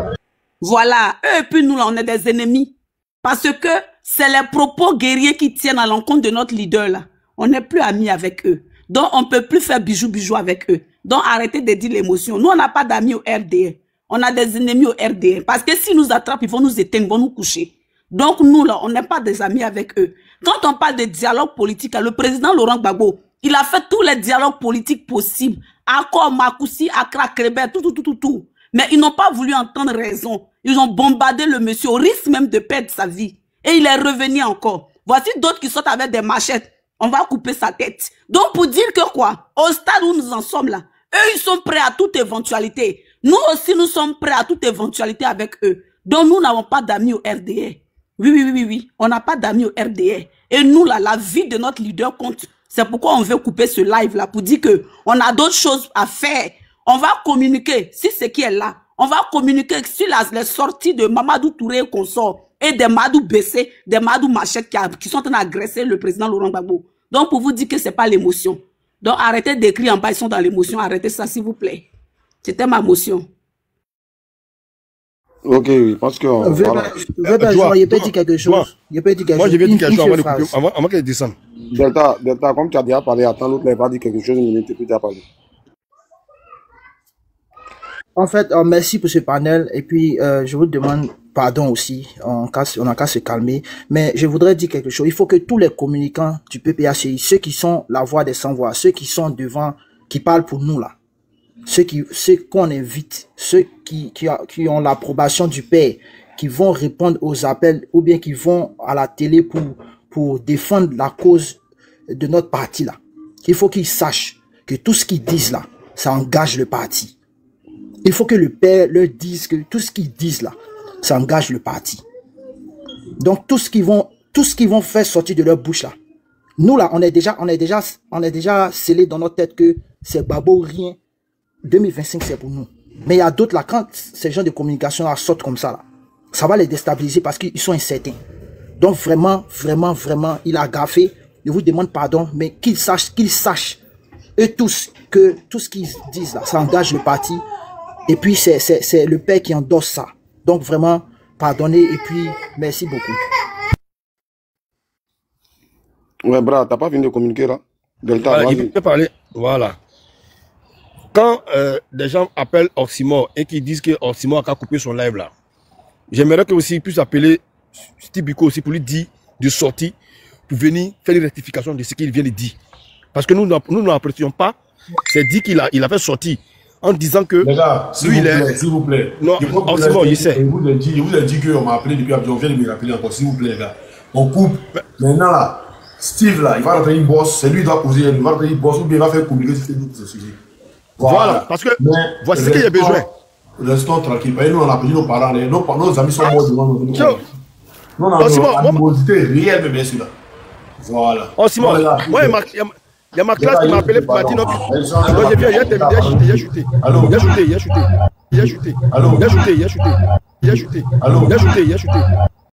Voilà. Eux et puis nous, là, on est des ennemis. Parce que c'est les propos guerriers qui tiennent à l'encontre de notre leader, là. On n'est plus amis avec eux. Donc, on ne peut plus faire bijou avec eux. Donc, arrêtez de dire l'émotion. Nous, on n'a pas d'amis au RDR. On a des ennemis au RDR. Parce que s'ils nous attrapent, ils vont nous éteindre, ils vont nous coucher. Donc, nous, là, on n'est pas des amis avec eux. Quand on parle de dialogue politique, le président Laurent Gbagbo, il a fait tous les dialogues politiques possibles. Accord, Makoussi, Accra, Krébert, tout. Mais ils n'ont pas voulu entendre raison. Ils ont bombardé le monsieur au risque même de perdre sa vie. Et il est revenu encore. Voici d'autres qui sortent avec des machettes. On va couper sa tête. Donc, pour dire que quoi? Au stade où nous en sommes là, eux, ils sont prêts à toute éventualité. Nous aussi, nous sommes prêts à toute éventualité avec eux. Donc, nous n'avons pas d'amis au RDR. Oui. On n'a pas d'amis au RDR. Et nous, là, la vie de notre leader compte. C'est pourquoi on veut couper ce live-là, pour dire que on a d'autres choses à faire. On va communiquer, si ce qui est là, on va communiquer sur les sorties de Mamadou Touré et consort. et des Madou baissés, des Madou machettes qui sont en train d'agresser le président Laurent Gbagbo. Donc, pour vous dire que ce n'est pas l'émotion. Donc, arrêtez d'écrire en bas, ils sont dans l'émotion. Arrêtez ça, s'il vous plaît. C'était ma motion. Ok, oui, parce que... Je peux dire quelque chose. Moi, je vais dire quelque chose avant qu'elle descende. Delta, comme tu as déjà parlé, attends, l'autre n'a pas dit quelque chose, une minute, et puis tu as parlé. En fait, merci pour ce panel. Et puis, je vous demande pardon aussi. On n'a qu'à se calmer. Mais je voudrais dire quelque chose. Il faut que tous les communicants du PPHI, ceux qui sont la voix des sans-voix, ceux qui sont devant, qui parlent pour nous là, ceux qu'on invite, ceux qui ont l'approbation du père, qui vont répondre aux appels ou bien qui vont à la télé pour défendre la cause de notre parti là. Il faut qu'ils sachent que tout ce qu'ils disent là, ça engage le parti. Il faut que le père leur dise que tout ce qu'ils disent là, ça engage le parti. Donc tout ce qu'ils vont faire sortir de leur bouche là, nous là, on est déjà scellé dans notre tête que c'est Gbagbo rien. 2025 c'est pour nous. Mais il y a d'autres là, quand ces gens de communication là sortent comme ça là, ça va les déstabiliser parce qu'ils sont incertains. Donc vraiment, il a gaffé. Je vous demande pardon, mais qu'ils sachent, eux tous, que tout ce qu'ils disent là, ça engage le parti. Et puis c'est le père qui endosse ça. Donc vraiment, pardonnez et puis merci beaucoup. Ouais, bras, t'as pas fini de communiquer là? Delta, voilà, il peut parler. Voilà. Quand des gens appellent Oxymore et qu'ils disent que Oxymore a qu'à couper son live là, j'aimerais que aussi puisse appeler Steve Biko aussi pour lui dire de sortir, pour venir faire une rectification de ce qu'il vient de dire. Parce que nous n'apprécions pas, c'est dit qu'il a fait sortir en disant que les gars, s'il vous plaît. Non, Oxymore, il sait. Je vous ai dit qu'on m'a appelé depuis, on vient de me rappeler encore, s'il vous plaît, les gars. On coupe. Maintenant là, Steve là, il va rentrer une bosse, c'est lui qui doit poser, il va rentrer une bosse ou bien il va faire communiquer sur Facebook ce sujet. Voilà, parce que voici ce qu'il y a besoin. Restons tranquilles. Nous, on a appelé nos parents, nos amis sont morts devant nous. Nous, on a une animosité réelle, mais bien sûr. Voilà. Simon, moi, il y a ma classe qui m'a appelé pour m'a dit non. Moi, j'ai vu, il a terminé, il a chuté. Il a chuté. Il a chuté. Il a chuté. Il a chuté. Il a chuté. Il a chuté. Il a chuté. Il a chuté.